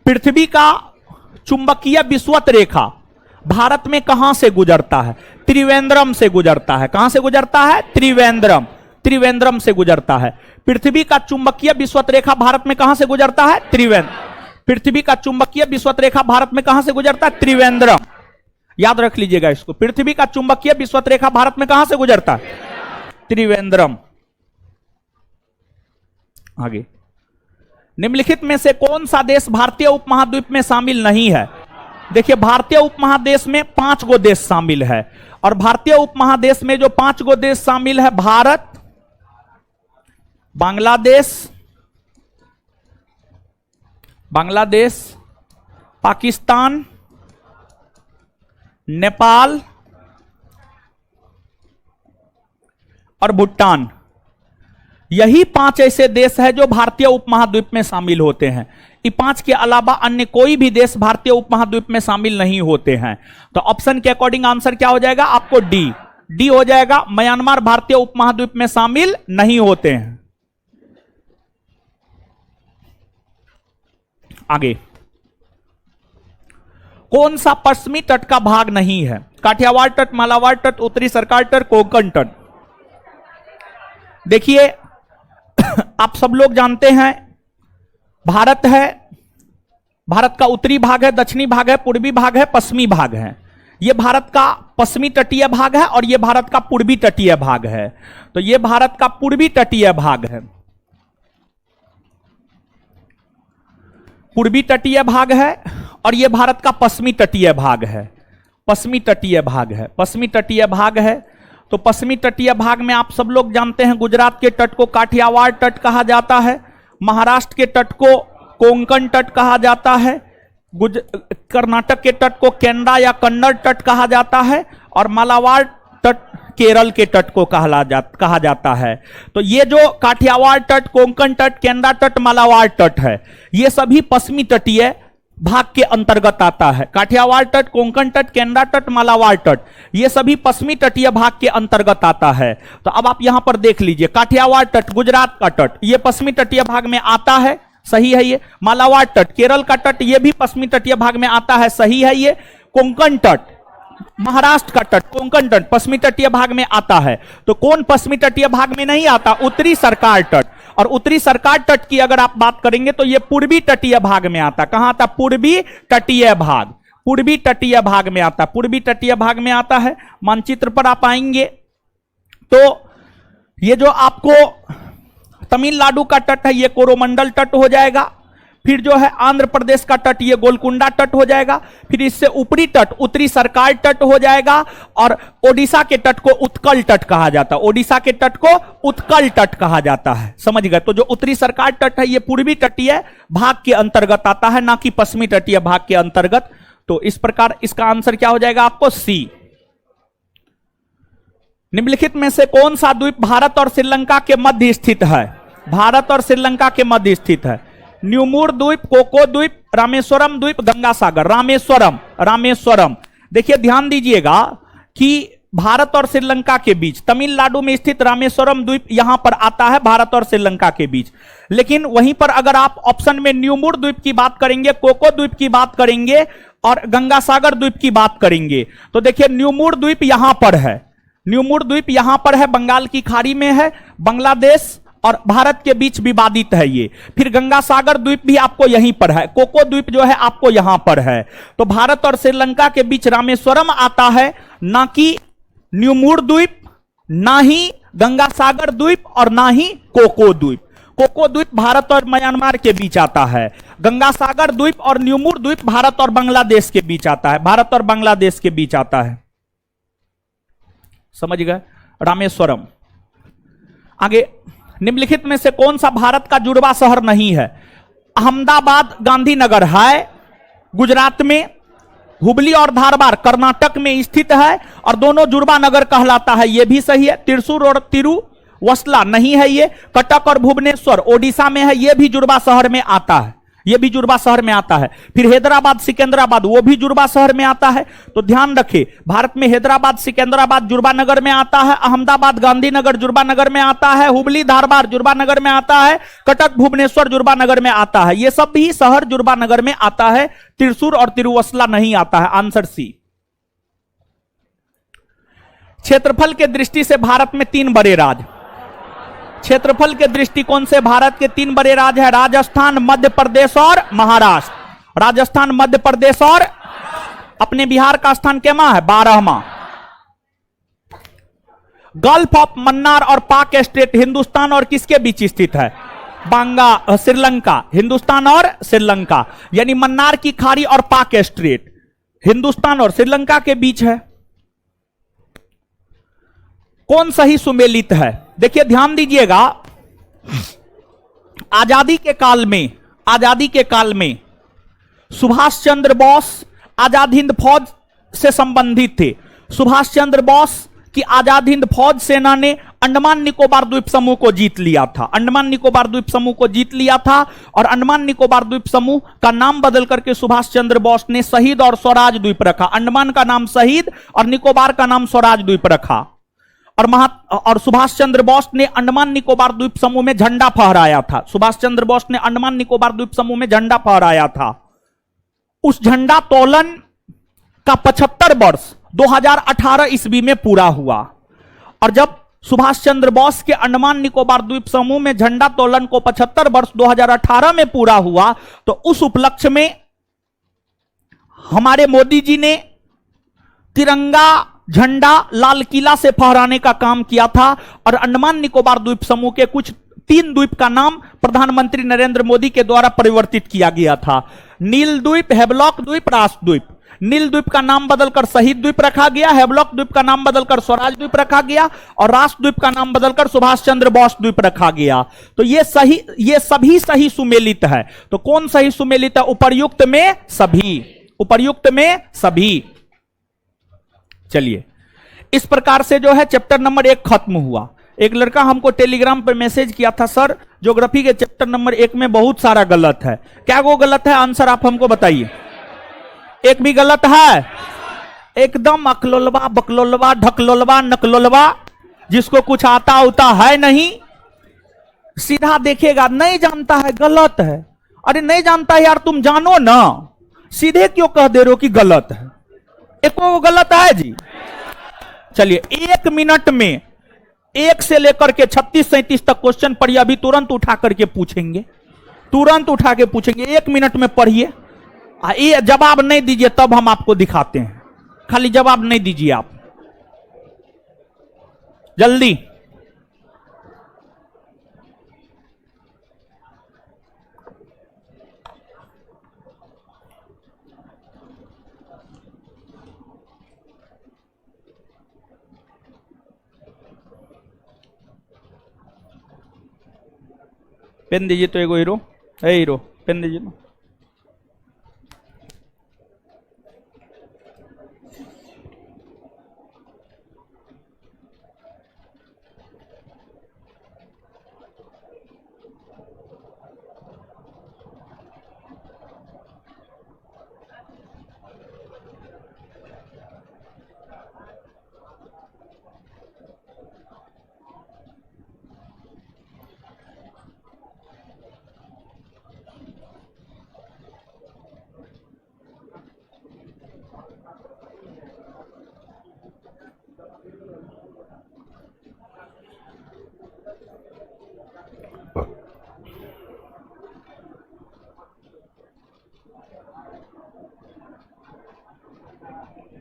पृथ्वी का चुंबकीय विषुवत रेखा भारत में कहां से गुजरता है? त्रिवेंद्रम से गुजरता है। कहां से गुजरता है? त्रिवेंद्रम, त्रिवेंद्रम से गुजरता है। पृथ्वी का चुंबकीय विषुवत रेखा भारत में कहां से गुजरता है? त्रिवेंद्र। पृथ्वी का चुंबकीय विषुवत रेखा भारत में कहां से गुजरता है? त्रिवेंद्रम। याद रख लीजिएगा इसको। पृथ्वी का चुंबकीय विषुवत रेखा भारत में कहां से गुजरता है? त्रिवेंद्रम। आगे, निम्नलिखित में से कौन सा देश भारतीय उपमहाद्वीप में शामिल नहीं है? देखिए, भारतीय उपमहादेश में 5 गो देश शामिल है, और भारतीय उपमहादेश में जो 5 गो देश शामिल है, भारत, बांग्लादेश, पाकिस्तान, नेपाल और भूटान। यही 5 ऐसे देश हैं जो भारतीय उपमहाद्वीप में शामिल होते हैं। ये 5 के अलावा अन्य कोई भी देश भारतीय उपमहाद्वीप में शामिल नहीं होते हैं। तो ऑप्शन के अकॉर्डिंग आंसर क्या हो जाएगा? आपको डी हो जाएगा। म्यांमार भारतीय उपमहाद्वीप में शामिल नहीं होते हैं। आगे, कौन सा पश्चिमी तट का भाग नहीं है? काठियावाड़ तट, मालाबार तट, उत्तरी सरकार तट, कोंकण तट। देखिए, आप सब लोग जानते हैं भारत है, भारत का उत्तरी भाग है, दक्षिणी भाग है, पूर्वी भाग है, पश्चिमी भाग है। यह भारत का पश्चिमी तटीय भाग है और यह भारत का पूर्वी तटीय भाग है। तो यह भारत का पूर्वी तटीय भाग है, पूर्वी तटीय भाग है, और यह भारत का पश्चिमी तटीय भाग है, पश्चिमी तटीय भाग है, पश्चिमी तटीय भाग है। तो पश्चिमी तटीय भाग में आप सब लोग जानते हैं गुजरात के तट को काठियावाड़ तट कहा जाता है, महाराष्ट्र के तट को कोंकण तट कहा जाता है, कर्नाटक के तट को केंद्रा या कन्नड़ तट कहा जाता है, और मालाबार तट केरल के तट को कहा जाता है। तो ये जो काठियावाड़ तट, कोंकण तट, केंद्रा तट, मालाबार तट है, ये सभी पश्चिमी तटीय भाग के अंतर्गत आता है। काठियावाड़ तट, कोंकण तट, केंद्रा तट, मालाबार तट, ये सभी पश्चिमी तटीय भाग के अंतर्गत आता है। तो अब आप यहां पर देख लीजिए, काठियावाड़ तट गुजरात का तट, ये पश्चिमी तटीय भाग में आता है, सही है ये। मालाबार तट केरल का तट, ये भी पश्चिमी तटीय भाग में आता है, सही है ये। कोंकण तट महाराष्ट्र का तट, कोंकण तट पश्चिमी तटीय भाग में आता है। तो कौन पश्चिमी तटीय भाग में नहीं आता? उत्तरी सरकार तट। और उत्तरी सरकार तट की अगर आप बात करेंगे तो यह पूर्वी तटीय भाग में आता। कहां आता? पूर्वी तटीय भाग, पूर्वी तटीय भाग में आता, पूर्वी तटीय भाग में आता है। मानचित्र पर आप आएंगे तो ये जो आपको तमिलनाडु का तट है, ये कोरोमंडल तट हो जाएगा। फिर जो है आंध्र प्रदेश का तट, ये गोलकुंडा तट हो जाएगा। फिर इससे ऊपरी तट उत्तरी सरकार तट हो जाएगा, और ओडिशा के तट को उत्कल तट कहा जाता है। ओडिशा के तट को उत्कल तट कहा जाता है, समझ गए। तो जो उत्तरी सरकार तट है, ये पूर्वी तटीय भाग के अंतर्गत आता है, ना कि पश्चिमी तटीय भाग के अंतर्गत। तो इस प्रकार इसका आंसर क्या हो जाएगा आपको? सी। निम्नलिखित में से कौन सा द्वीप भारत और श्रीलंका के मध्य स्थित है? भारत और श्रीलंका के मध्य स्थित है। न्यूमूर द्वीप, कोको द्वीप, रामेश्वरम द्वीप, गंगा सागर। रामेश्वरम। देखिए ध्यान दीजिएगा कि भारत और श्रीलंका के बीच तमिलनाडु में स्थित रामेश्वरम द्वीप यहां पर आता है, भारत और श्रीलंका के बीच। लेकिन वहीं पर अगर आप ऑप्शन में न्यूमूर द्वीप की बात करेंगे, कोको द्वीप की बात करेंगे और गंगा सागर द्वीप की बात करेंगे, तो देखिए न्यूमूर द्वीप यहां पर है, न्यूमूर द्वीप यहां पर है, बंगाल की खाड़ी में है, बांग्लादेश और भारत के बीच विवादित है ये। फिर गंगा सागर द्वीप भी आपको यहीं पर है, कोको द्वीप जो है आपको यहां पर है। तो भारत और श्रीलंका के बीच रामेश्वरम आता है, ना कि न्यूमूर द्वीप, ना ही गंगा सागर द्वीप और ना ही कोको द्वीप। कोको द्वीप भारत और म्यांमार के बीच आता है, गंगा सागर द्वीप और न्यूमूर द्वीप भारत और बांग्लादेश के बीच आता है, भारत और बांग्लादेश के बीच आता है, समझ गए। रामेश्वरम। आगे, निम्नलिखित में से कौन सा भारत का जुड़वा शहर नहीं है? अहमदाबाद गांधीनगर है गुजरात में, हुबली और धारवाड़ कर्नाटक में स्थित है और दोनों जुड़वा नगर कहलाता है, यह भी सही है। त्रिशूर और तिरुवस्ला नहीं है ये। कटक और भुवनेश्वर ओडिशा में है, यह भी जुड़वा शहर में आता है, यह भी जुड़वा शहर में आता है। फिर हैदराबाद सिकंदराबाद, वो भी जुड़वा शहर में आता है। तो ध्यान रखें, भारत में हैदराबाद सिकंदराबाद जुड़वा नगर में आता है, अहमदाबाद गांधीनगर जुड़वा नगर में आता है, हुबली धारवाड़ जुड़वा नगर में आता है, कटक भुवनेश्वर जुड़वा नगर में आता है। ये सब भी शहर जुड़वा नगर में आता है। त्रिशूर और तिरुवसला नहीं आता है। Answer C. क्षेत्रफल के दृष्टि से भारत में 3 बड़े राज्य, क्षेत्रफल के दृष्टिकोण से भारत के 3 बड़े राज्य है, राजस्थान, मध्य प्रदेश और महाराष्ट्र। राजस्थान, मध्य प्रदेश और अपने बिहार का स्थान केमा है? 12वां। गल्फ ऑफ मन्नार और पाक स्टेट हिंदुस्तान और किसके बीच स्थित है? श्रीलंका। हिंदुस्तान और श्रीलंका, यानी मन्नार की खाड़ी और पाक स्ट्रेट हिंदुस्तान और श्रीलंका के बीच है। कौन सही सुमेलित है? देखिए ध्यान दीजिएगा, आजादी के काल में सुभाष चंद्र बोस आजाद हिंद फौज से संबंधित थे। सुभाष चंद्र बोस की आजाद हिंद फौज सेना ने अंडमान निकोबार द्वीप समूह को जीत लिया था। अंडमान निकोबार द्वीप समूह को जीत लिया था और अंडमान निकोबार द्वीप समूह का नाम बदल करके सुभाष चंद्र बोस ने शहीद और स्वराज द्वीप रखा। अंडमान का नाम शहीद और निकोबार का नाम स्वराज द्वीप रखा। और सुभाष चंद्र बोस ने अंडमान निकोबार द्वीप समूह में झंडा फहराया था। सुभाष चंद्र बोस ने अंडमान निकोबार द्वीप समूह में झंडा फहराया था। उस झंडा तोलन का 75 वर्ष 2018 ईस्वी में पूरा हुआ। और जब सुभाष चंद्र बोस के अंडमान निकोबार द्वीप समूह में झंडा तोलन को 75 वर्ष 2018 में पूरा हुआ, तो उस उपलक्ष्य में हमारे मोदी जी ने तिरंगा झंडा लाल किला से फहराने का काम किया था। और अंडमान निकोबार द्वीप समूह के कुछ 3 द्वीप का नाम प्रधानमंत्री नरेंद्र मोदी के द्वारा परिवर्तित किया गया था। नील द्वीप, हेवलॉक द्वीप, रास द्वीप। नील द्वीप का नाम बदलकर शहीद द्वीप रखा गया, हेवलॉक द्वीप का नाम बदलकर स्वराज द्वीप रखा गया और रास द्वीप का नाम बदलकर सुभाष चंद्र बोस द्वीप रखा गया। तो ये सभी सही सुमेलित है। तो कौन सही सुमेलित है? उपर्युक्त में सभी, उपर्युक्त में सभी। चलिए, इस प्रकार से जो है चैप्टर नंबर 1 खत्म हुआ। एक लड़का हमको टेलीग्राम पर मैसेज किया था, सर ज्योग्राफी के चैप्टर नंबर 1 में बहुत सारा गलत है। क्या वो गलत है? आंसर आप हमको बताइए। एक भी गलत है? एकदम अकलोलवा, बकलोलवा, ढकलोलवा, नकलोलवा, जिसको कुछ आता उता है नहीं, सीधा देखेगा, नहीं जानता है, गलत है। अरे नहीं जानता है यार, तुम जानो ना, सीधे क्यों कह दे रहे हो कि गलत है? एक वो गलत है जी। चलिए 1 मिनट में 1 से लेकर के 36-37 तक क्वेश्चन पढ़िए। अभी तुरंत उठा करके पूछेंगे, तुरंत उठा के पूछेंगे। 1 मिनट में पढ़िए, ये जवाब नहीं दीजिए तब हम आपको दिखाते हैं। खाली जवाब नहीं दीजिए आप, जल्दी। पेन दीजिए तो एगो हीरो है, हीरो पेन दीजिए ना।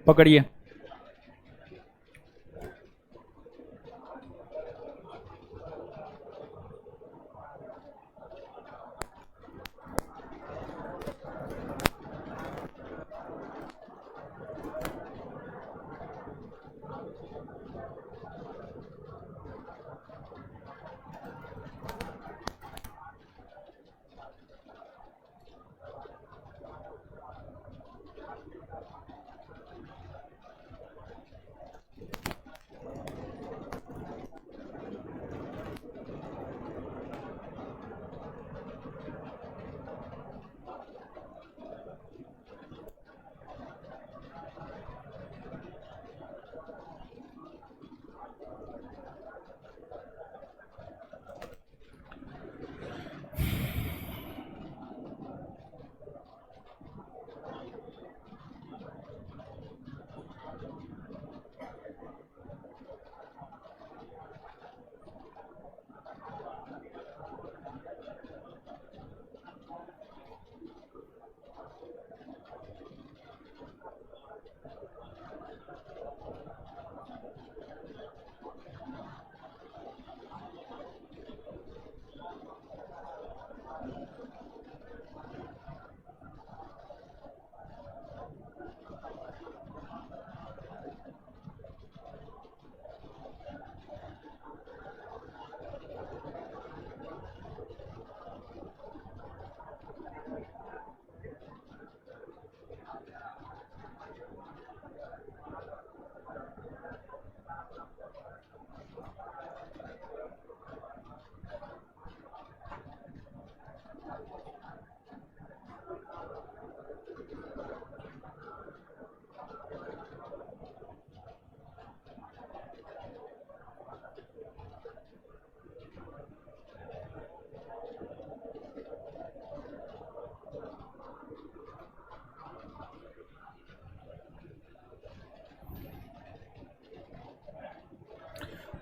पकड़िए।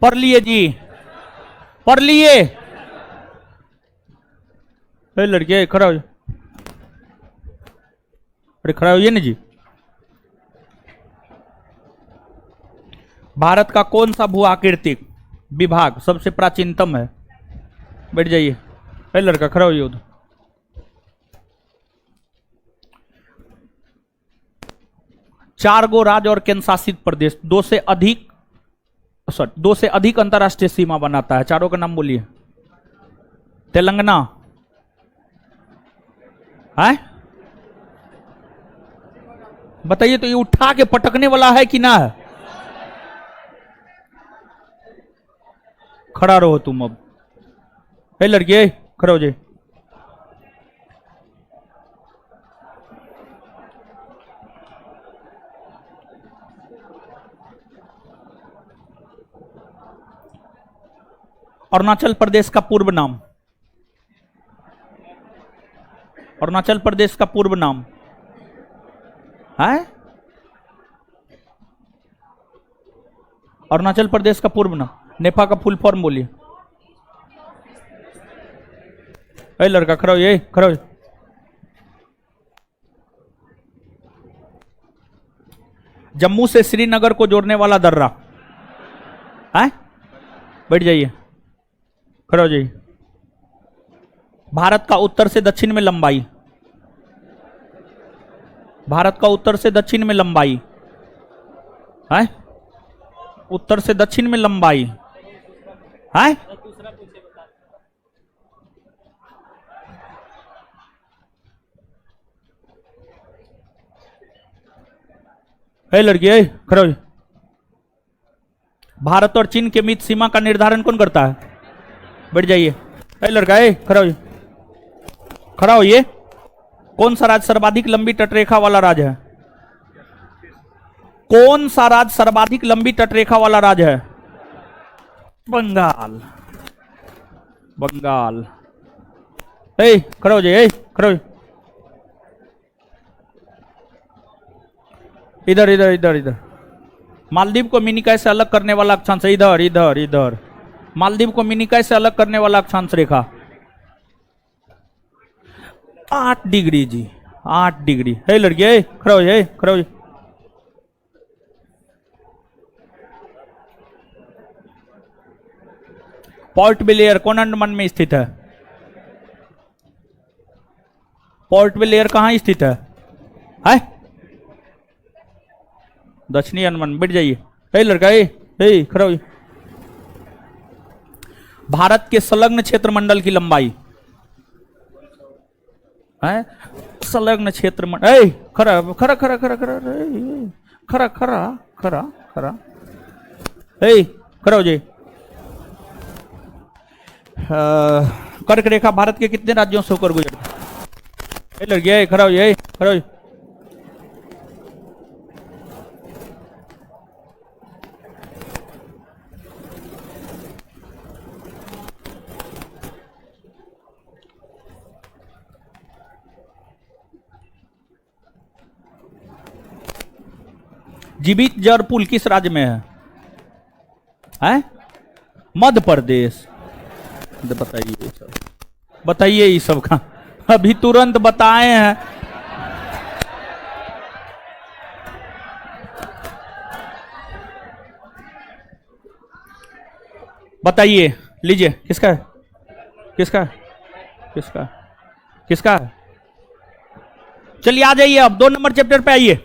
पढ़ लिए जी, पढ़ लिए। लड़के खड़ा हो, अरे खड़ा होइए ना जी। भारत का कौन सा भू आकृतिक विभाग सबसे प्राचीनतम है? बैठ जाइए। अरे लड़का खड़ा होइए उधर। चार गो राज्य और केंद्र शासित प्रदेश, दो से अधिक अंतरराष्ट्रीय सीमा बनाता है। चारों का नाम बोलिए। तेलंगाना है, बताइए तो ये उठा के पटकने वाला है कि ना है? खड़ा रहो तुम अब। ए लड़के खड़ा हो जाए। अरुणाचल प्रदेश का पूर्व नाम, अरुणाचल प्रदेश का पूर्व नाम है? अरुणाचल प्रदेश का पूर्व नाम, नेपा का फुल फॉर्म बोलिए। ए लड़का खड़ा हो, ये खड़ा हो। जम्मू से श्रीनगर को जोड़ने वाला दर्रा है? बैठ जाइए, खड़ा हो जाइए। भारत का उत्तर से दक्षिण में लंबाई, भारत का उत्तर से दक्षिण में लंबाई है? उत्तर से दक्षिण में लंबाई है? ए लड़की खड़ो। भारत और चीन के बीच सीमा का निर्धारण कौन करता है? बैठ जाइए। ए लड़का खड़ा हो, खड़ा होइए। कौन सा राज्य सर्वाधिक लंबी तटरेखा वाला राज्य है? कौन सा राज्य सर्वाधिक लंबी तटरेखा वाला राज्य है? बंगाल, बंगाल। खड़ा हो जाइए, खड़ा हो। इधर इधर इधर इधर। मालदीव को मिनिकॉय से अलग करने वाला अक्षांश, इधर इधर इधर। मालदीव को मिनिकॉय से अलग करने वाला अक्षांश रेखा 8 डिग्री जी, 8 डिग्री। है लड़की खड़ा हो जाए, खड़ा हो जाए। पोर्ट ब्लेयर कौन अंडमान में स्थित है? पोर्ट ब्लेयर कहां स्थित है? दक्षिणी अंडमान। बैठ जाइए। हे लड़का खड़ा हो। भारत के संलग्न क्षेत्र मंडल की लंबाई है? संलग्न क्षेत्र मंडल खड़ा खड़ा खड़ा खड़ा खड़ा खड़ा खड़ा खड़ा खड़ा खड़ा हो जाइए। कर्क रेखा भारत के कितने राज्यों से होकर गुजरती? लड़की खड़ा हो जाए, खड़ा हो। जीवित जल पुल किस राज्य में है? मध्य प्रदेश। बताइए सब, बताइए ये सब का अभी तुरंत बताए हैं। बताइए, लीजिए। किसका है? किसका है? किसका है? किसका है? चलिए आ जाइए, अब 2 नंबर चैप्टर पे आइए।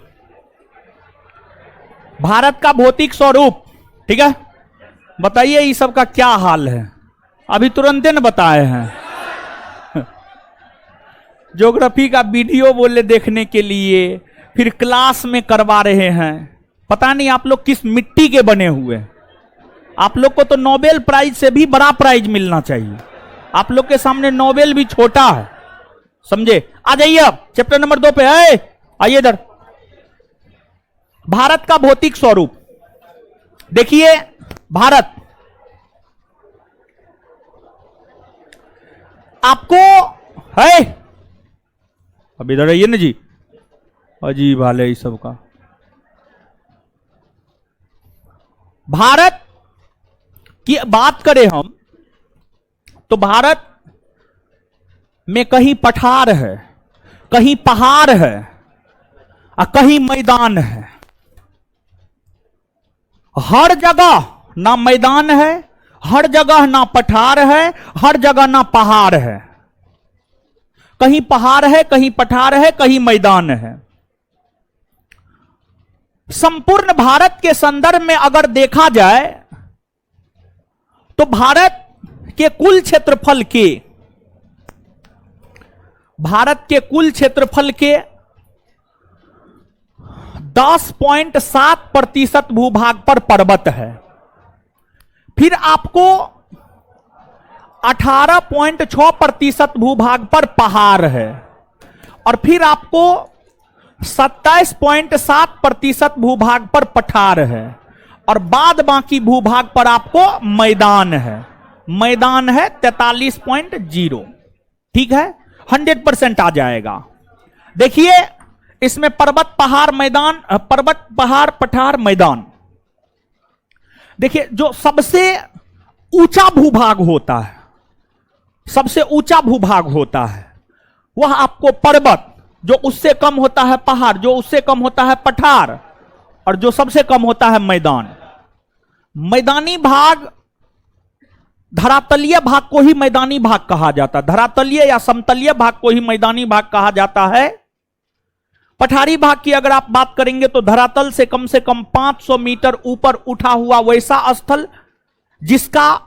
भारत का भौतिक स्वरूप, ठीक है? बताइए ये सब का क्या हाल है? अभी तुरंत न बताए हैं। ज्योग्राफी का वीडियो बोले देखने के लिए, फिर क्लास में करवा रहे हैं। पता नहीं आप लोग किस मिट्टी के बने हुए। आप लोग को तो नोबेल प्राइज से भी बड़ा प्राइज मिलना चाहिए। आप लोग के सामने नोबेल भी छोटा है, समझे? आ जाइए अब चैप्टर नंबर 2 पे। आइए इधर। भारत का भौतिक स्वरूप देखिए। भारत आपको है, अब इधर आइए ना जी। अजीब हाल है इस सब का। भारत की बात करें हम, तो भारत में कहीं पठार है, कहीं पहाड़ है और कहीं मैदान है। हर जगह ना मैदान है, हर जगह ना पठार है, हर जगह ना पहाड़ है। कहीं पहाड़ है, कहीं पठार है, कहीं मैदान है। संपूर्ण भारत के संदर्भ में अगर देखा जाए तो भारत के कुल क्षेत्रफल के 10.7% भूभाग पर पर्वत है। फिर आपको 18.6% भूभाग पर पहाड़ है, और फिर आपको 27.7% भूभाग पर पठार है, और बाद बाकी भूभाग पर आपको मैदान है। मैदान है 43.0। ठीक है, 100% आ जाएगा। देखिए इसमें पर्वत पहाड़ मैदान, पर्वत पहाड़ पठार मैदान। देखिए जो सबसे ऊंचा भूभाग होता है, सबसे ऊंचा भूभाग होता है वह आपको पर्वत, जो उससे कम होता है पहाड़, जो उससे कम होता है पठार, और जो सबसे कम होता है मैदान। मैदानी भाग, धरातलीय भाग को ही मैदानी भाग कहा जाता है। धरातलीय या समतलीय भाग को ही मैदानी भाग कहा जाता है। पठारी भाग की अगर आप बात करेंगे तो धरातल से कम 500 मीटर ऊपर उठा हुआ वैसा स्थल जिसका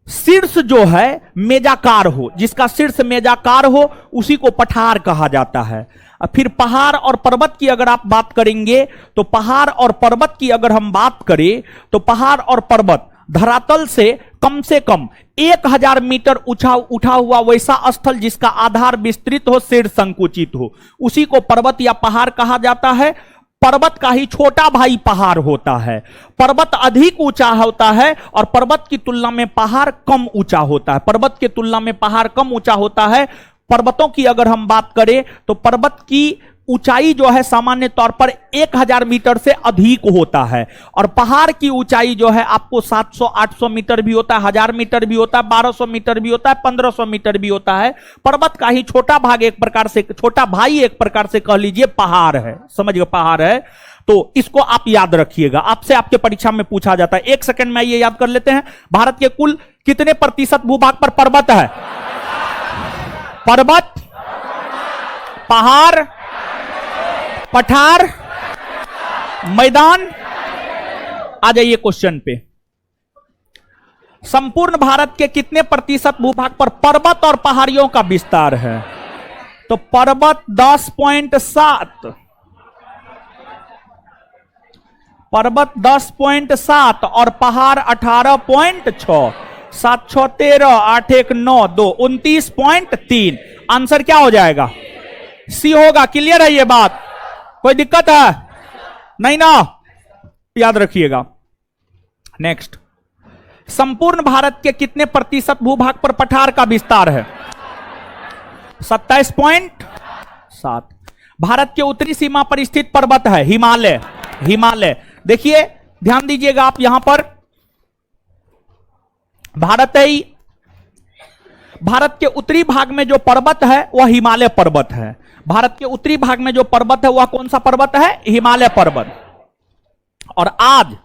शीर्ष जो है मेजाकार हो, जिसका शीर्ष मेजाकार हो, उसी को पठार कहा जाता है। फिर पहाड़ और पर्वत की अगर आप बात करेंगे तो पहाड़ और पर्वत की अगर हम बात करें तो पहाड़ और पर्वत धरातल से कम 1000 मीटर उठा हुआ वैसा स्थल जिसका आधार विस्तृत हो, शीर्ष संकुचित हो, उसी को पर्वत या पहाड़ कहा जाता है। पर्वत का ही छोटा भाई पहाड़ होता है। पर्वत अधिक ऊंचा होता है और पर्वत की तुलना में पहाड़ कम ऊंचा होता है। पर्वत की तुलना में पहाड़ कम ऊंचा होता है। पर्वतों की अगर हम बात करें तो पर्वत की ऊंचाई जो है सामान्य तौर पर 1000 मीटर से अधिक होता है, और पहाड़ की ऊंचाई जो है आपको 700-800 मीटर भी होता है, 1000 मीटर भी होता है, 1200 मीटर भी होता है, 1500 मीटर भी होता है। पर्वत का ही छोटा भाग, एक प्रकार से छोटा भाई एक प्रकार से कह लीजिए पहाड़ है। समझ गए, पहाड़ है। तो इसको आप याद रखिएगा, आपसे आपके परीक्षा में पूछा जाता है। एक सेकंड में ये याद कर लेते हैं, भारत के कुल कितने प्रतिशत भूभाग पर पर्वत है? पर्वत, पहाड़, पठार, मैदान। आ जाइए क्वेश्चन पे। संपूर्ण भारत के कितने प्रतिशत भूभाग पर पर्वत और पहाड़ियों का विस्तार है? तो पर्वत 10.7, पर्वत 10.7 और पहाड़ 18.6। 7 6 13, 8 1 9 2 29.3। आंसर क्या हो जाएगा? सी होगा। क्लियर है ये बात? कोई दिक्कत है? नहीं ना? याद रखिएगा। नेक्स्ट, संपूर्ण भारत के कितने प्रतिशत भूभाग पर पठार का विस्तार है? 27.7। भारत के उत्तरी सीमा पर स्थित पर्वत है हिमालय। हिमालय देखिए, ध्यान दीजिएगा आप यहां पर, भारत के उत्तरी भाग में जो पर्वत है वह हिमालय पर्वत है। भारत के उत्तरी भाग में जो पर्वत है वह कौन सा पर्वत है? हिमालय पर्वत। और आज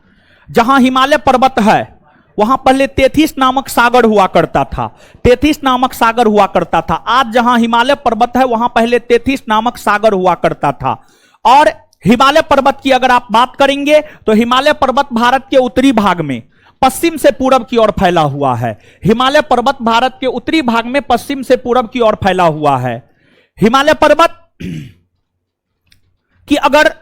जहां हिमालय पर्वत है वहां पहले तेथिस नामक सागर हुआ करता था। तेथिस नामक सागर हुआ करता था। आज जहां हिमालय पर्वत है वहां पहले तेथिस नामक सागर हुआ करता था। और हिमालय पर्वत की अगर आप बात करेंगे तो हिमालय पर्वत भारत के उत्तरी भाग में पश्चिम से पूरब की ओर फैला हुआ है। हिमालय पर्वत भारत के उत्तरी भाग में पश्चिम से पूरब की ओर फैला हुआ है। हिमालय पर्वत की अगर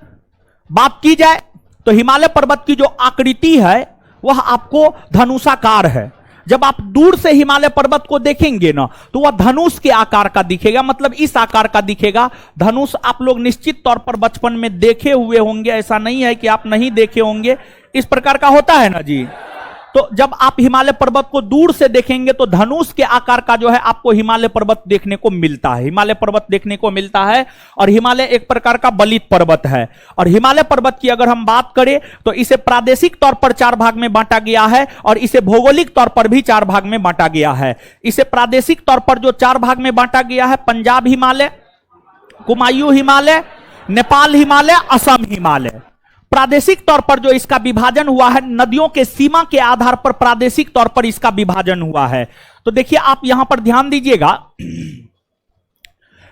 बात की जाए तो हिमालय पर्वत की जो आकृति है वह आपको धनुषाकार है। जब आप दूर से हिमालय पर्वत को देखेंगे ना तो वह धनुष के आकार का दिखेगा, मतलब इस आकार का दिखेगा। धनुष आप लोग निश्चित तौर पर बचपन में देखे हुए होंगे, ऐसा नहीं है कि आप नहीं देखे होंगे। इस प्रकार का होता है ना जी। तो जब आप हिमालय पर्वत को दूर से देखेंगे तो धनुष के आकार का जो है आपको हिमालय पर्वत देखने को मिलता है, हिमालय पर्वत देखने को मिलता है। और हिमालय एक प्रकार का बलित पर्वत है। और हिमालय पर्वत की अगर हम बात करें तो इसे प्रादेशिक तौर पर 4 भाग में बांटा गया है और इसे भौगोलिक तौर पर भी 4 भाग में बांटा गया है। इसे प्रादेशिक तौर पर जो 4 भाग में बांटा गया है, पंजाब हिमालय, कुमायूं हिमालय, नेपाल हिमालय, असम हिमालय। प्रादेशिक तौर पर जो इसका विभाजन हुआ है, नदियों के सीमा के आधार पर प्रादेशिक तौर पर इसका विभाजन हुआ है। तो देखिए आप यहां पर ध्यान दीजिएगा,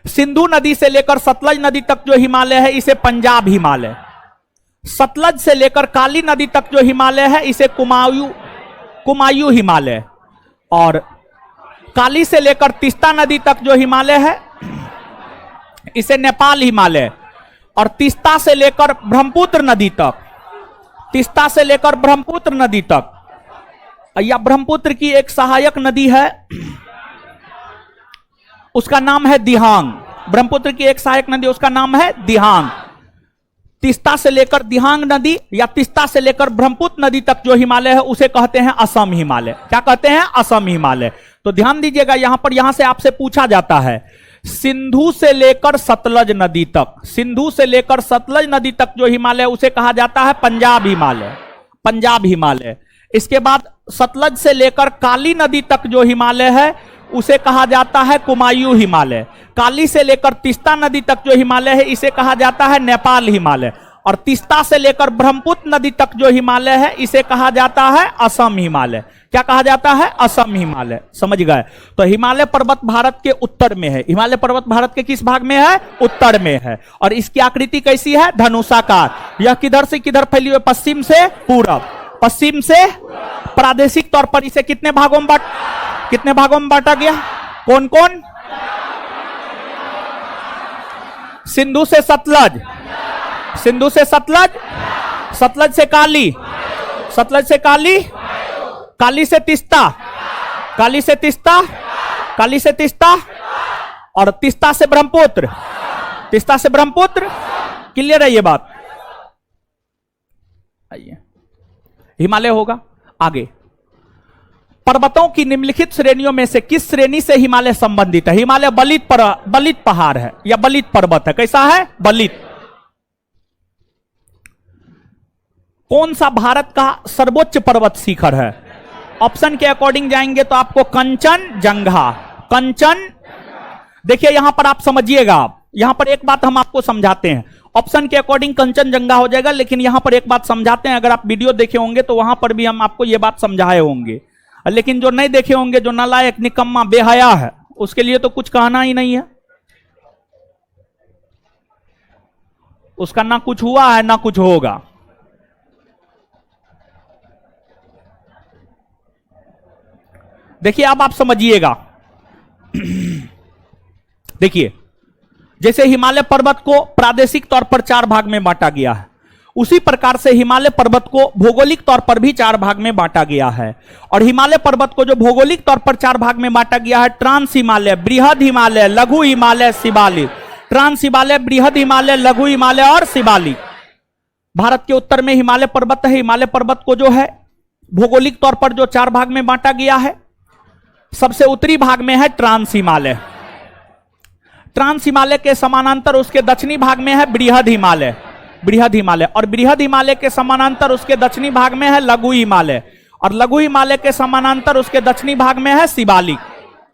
सिंधु नदी से लेकर सतलज नदी तक जो हिमालय है इसे पंजाब हिमालय, सतलज से लेकर काली नदी तक जो हिमालय है इसे कुमायूं हिमालय, और काली से लेकर तीस्ता नदी तक जो हिमालय है इसे नेपाल हिमालय, और तीस्ता से लेकर ब्रह्मपुत्र नदी तक, तीस्ता से लेकर ब्रह्मपुत्र नदी तक, या ब्रह्मपुत्र की एक सहायक नदी है उसका नाम है दिहांग, ब्रह्मपुत्र की एक सहायक नदी उसका नाम है दिहांग। तीस्ता से लेकर दिहांग नदी या तीस्ता से लेकर ब्रह्मपुत्र नदी तक जो हिमालय है उसे कहते हैं असम हिमालय। क्या कहते हैं? असम हिमालय। तो ध्यान दीजिएगा यहां से आपसे पूछा जाता है सिंधु से लेकर सतलज नदी तक, सिंधु से लेकर सतलज नदी तक जो हिमालय उसे कहा जाता है पंजाब हिमालय, पंजाब हिमालय। इसके बाद सतलज से लेकर काली नदी तक जो हिमालय है उसे कहा जाता है कुमायूं हिमालय। काली से लेकर तीस्ता नदी तक जो हिमालय है इसे कहा जाता है नेपाल हिमालय, और तीस्ता से लेकर ब्रह्मपुत्र नदी तक जो हिमालय है इसे कहा जाता है असम हिमालय। क्या कहा जाता है? असम हिमालय। समझ गए? तो हिमालय पर्वत भारत के उत्तर में है। हिमालय पर्वत भारत के किस भाग में है? उत्तर में है। और इसकी आकृति कैसी है? धनुषाकार। यह किधर से किधर फैली हुई? पश्चिम से पूरब, पश्चिम से। प्रादेशिक तौर पर इसे कितने भागों में बांटा गया? कौन कौन? सिंधु से सतलज, सिंधु से सतलज, सतलज से काली, सतलज से काली, काली से तीस्ता, काली से तीस्ता, काली से तीस्ता, और तीस्ता से ब्रह्मपुत्र, तीस्ता से ब्रह्मपुत्र। क्लियर है ये बात? आइए, हिमालय होगा। आगे, पर्वतों की निम्नलिखित श्रेणियों में से किस श्रेणी से हिमालय संबंधित है? हिमालय बलित पहाड़ है या बलित पर्वत है? कैसा है? बलित। कौन सा भारत का सर्वोच्च पर्वत शिखर है? ऑप्शन के अकॉर्डिंग जाएंगे तो आपको कंचनजंगा, कंचन। देखिए यहां पर आप समझिएगा, यहां पर एक बात हम आपको समझाते हैं। ऑप्शन के अकॉर्डिंग कंचनजंगा हो जाएगा, लेकिन यहां पर एक बात समझाते हैं। अगर आप वीडियो देखे होंगे तो वहां पर भी हम आपको यह बात समझाए होंगे, लेकिन जो नहीं देखे होंगे, जो नालायक, निकम्मा, बेहया है, उसके लिए तो कुछ कहना ही नहीं है। उसका ना कुछ हुआ है ना कुछ होगा। देखिए अब आप समझिएगा। देखिए, जैसे हिमालय पर्वत को प्रादेशिक तौर पर 4 भाग में बांटा गया है, उसी प्रकार से हिमालय पर्वत को भौगोलिक तौर पर भी 4 भाग में बांटा गया है। और हिमालय पर्वत को जो भौगोलिक तौर पर 4 भाग में बांटा गया है, ट्रांस हिमालय, बृहद हिमालय, लघु हिमालय, शिवालिक। ट्रांस हिमालय, बृहद हिमालय, लघु हिमालय और शिवालिक। भारत के उत्तर में हिमालय पर्वत है। हिमालय पर्वत को जो है भौगोलिक तौर पर जो 4 भाग में बांटा गया है, सबसे उत्तरी भाग में है ट्रांस हिमालय। ट्रांस हिमालय के समानांतर उसके दक्षिणी भाग में है बृहद हिमालय, बृहद हिमालय, और बृहद हिमालय के समानांतर उसके दक्षिणी भाग में है लघु हिमालय, और लघु हिमालय के समानांतर उसके दक्षिणी भाग में है शिवालिक।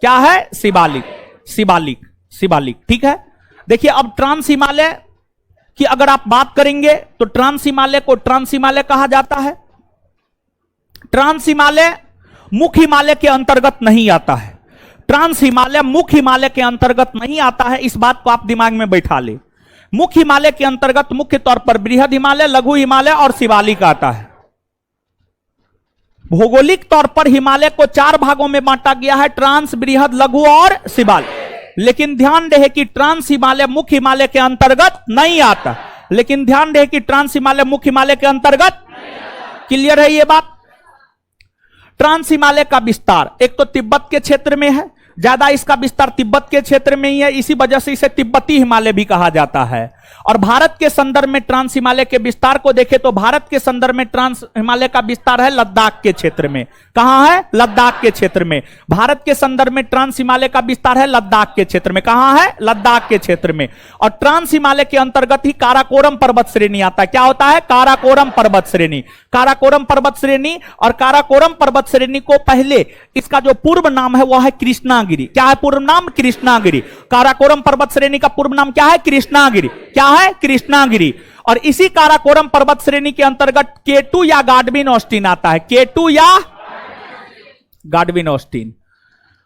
क्या है? शिवालिक, शिवालिक, शिवालिक। ठीक है। देखिए अब ट्रांस हिमालय की अगर आप बात करेंगे तो ट्रांस हिमालय को ट्रांस हिमालय कहा जाता है। ट्रांस हिमालय मुख्य हिमालय के अंतर्गत नहीं आता है। ट्रांस हिमालय मुख्य हिमालय के अंतर्गत नहीं आता है, इस बात को आप दिमाग में बैठा ले। मुख्य हिमालय के अंतर्गत मुख्य तौर पर बृहद हिमालय, लघु हिमालय और शिवालिक आता है। भौगोलिक तौर पर हिमालय को 4 भागों में बांटा गया है, ट्रांस, बृहद, लघु और शिवालिक। लेकिन ध्यान रहे कि ट्रांस हिमालय मुख्य हिमालय के अंतर्गत नहीं आता। लेकिन ध्यान रहे कि ट्रांस हिमालय मुख्य हिमालय के अंतर्गत। क्लियर है ये बात? ट्रांस हिमालय का विस्तार एक तो तिब्बत के क्षेत्र में है, ज्यादा इसका विस्तार तिब्बत के क्षेत्र में ही है, इसी वजह से इसे तिब्बती हिमालय भी कहा जाता है। और भारत के संदर्भ में ट्रांस हिमालय के विस्तार को देखें तो भारत के संदर्भ में ट्रांस हिमालय का विस्तार है लद्दाख के क्षेत्र में। कहां है? लद्दाख के क्षेत्र में। भारत के संदर्भ में ट्रांस हिमालय का विस्तार है लद्दाख के क्षेत्र में। कहां है? लद्दाख के क्षेत्र में। और ट्रांस हिमालय के अंतर्गत ही काराकोरम पर्वत श्रेणी आता है। क्या होता है? काराकोरम पर्वत श्रेणी। काराकोरम पर्वत श्रेणी, और काराकोरम पर्वत श्रेणी को पहले इसका जो पूर्व नाम है वह है कृष्णागिरी। क्या है पूर्व नाम? कृष्णागिरी। काराकोरम पर्वत श्रेणी का पूर्व नाम क्या है? कृष्णागिरी। क्या है? कृष्णागिरी। और इसी काराकोरम पर्वत श्रेणी के अंतर्गत K2 या गाडविन ऑस्टिन आता है। K2 या गाडविन ऑस्टिन।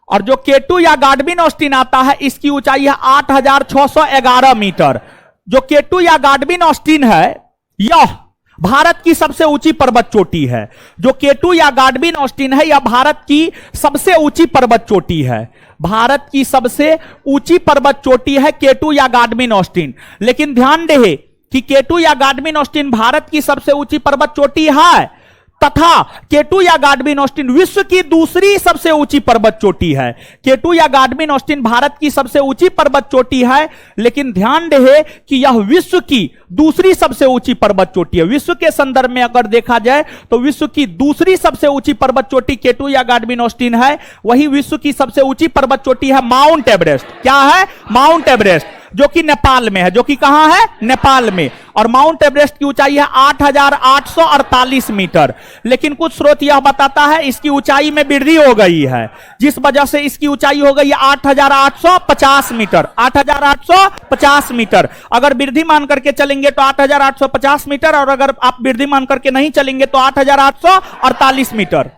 और जो K2 या गाडविन ऑस्टिन आता है इसकी ऊंचाई है 8611 मीटर। जो K2 या गाडविन ऑस्टिन है यह भारत की सबसे ऊंची पर्वत चोटी है। जो K2 या गाडविन ऑस्टिन है यह भारत की सबसे ऊंची पर्वत चोटी है। भारत की सबसे ऊंची पर्वत चोटी है K2 या गाडविन ऑस्टिन। लेकिन ध्यान रहे कि K2 या गाडविन ऑस्टिन भारत की सबसे ऊंची पर्वत चोटी है, तथा K2 या गाडविन ऑस्टिन विश्व की दूसरी सबसे ऊंची पर्वत चोटी है। K2 या गाडविन ऑस्टिन भारत की सबसे ऊंची पर्वत चोटी है, लेकिन ध्यान रहे कि यह विश्व की दूसरी सबसे ऊंची पर्वत चोटी है। विश्व के संदर्भ में अगर देखा जाए तो विश्व की दूसरी सबसे ऊंची पर्वत चोटी K2 या गाडविन ऑस्टिन है। वही विश्व की सबसे ऊंची पर्वत चोटी है माउंट एवरेस्ट। क्या है? माउंट एवरेस्ट, जो कि नेपाल में है। जो कि कहां है? नेपाल में। और माउंट एवरेस्ट की ऊंचाई है 8848 मीटर। लेकिन कुछ स्रोत यह बताता है इसकी ऊंचाई में वृद्धि हो गई है, जिस वजह से इसकी ऊंचाई हो गई है 8850 मीटर। 8850 मीटर। अगर वृद्धि मान करके चलेंगे तो 8850 मीटर, और अगर आप वृद्धि मान करके नहीं चलेंगे तो 8848 मीटर।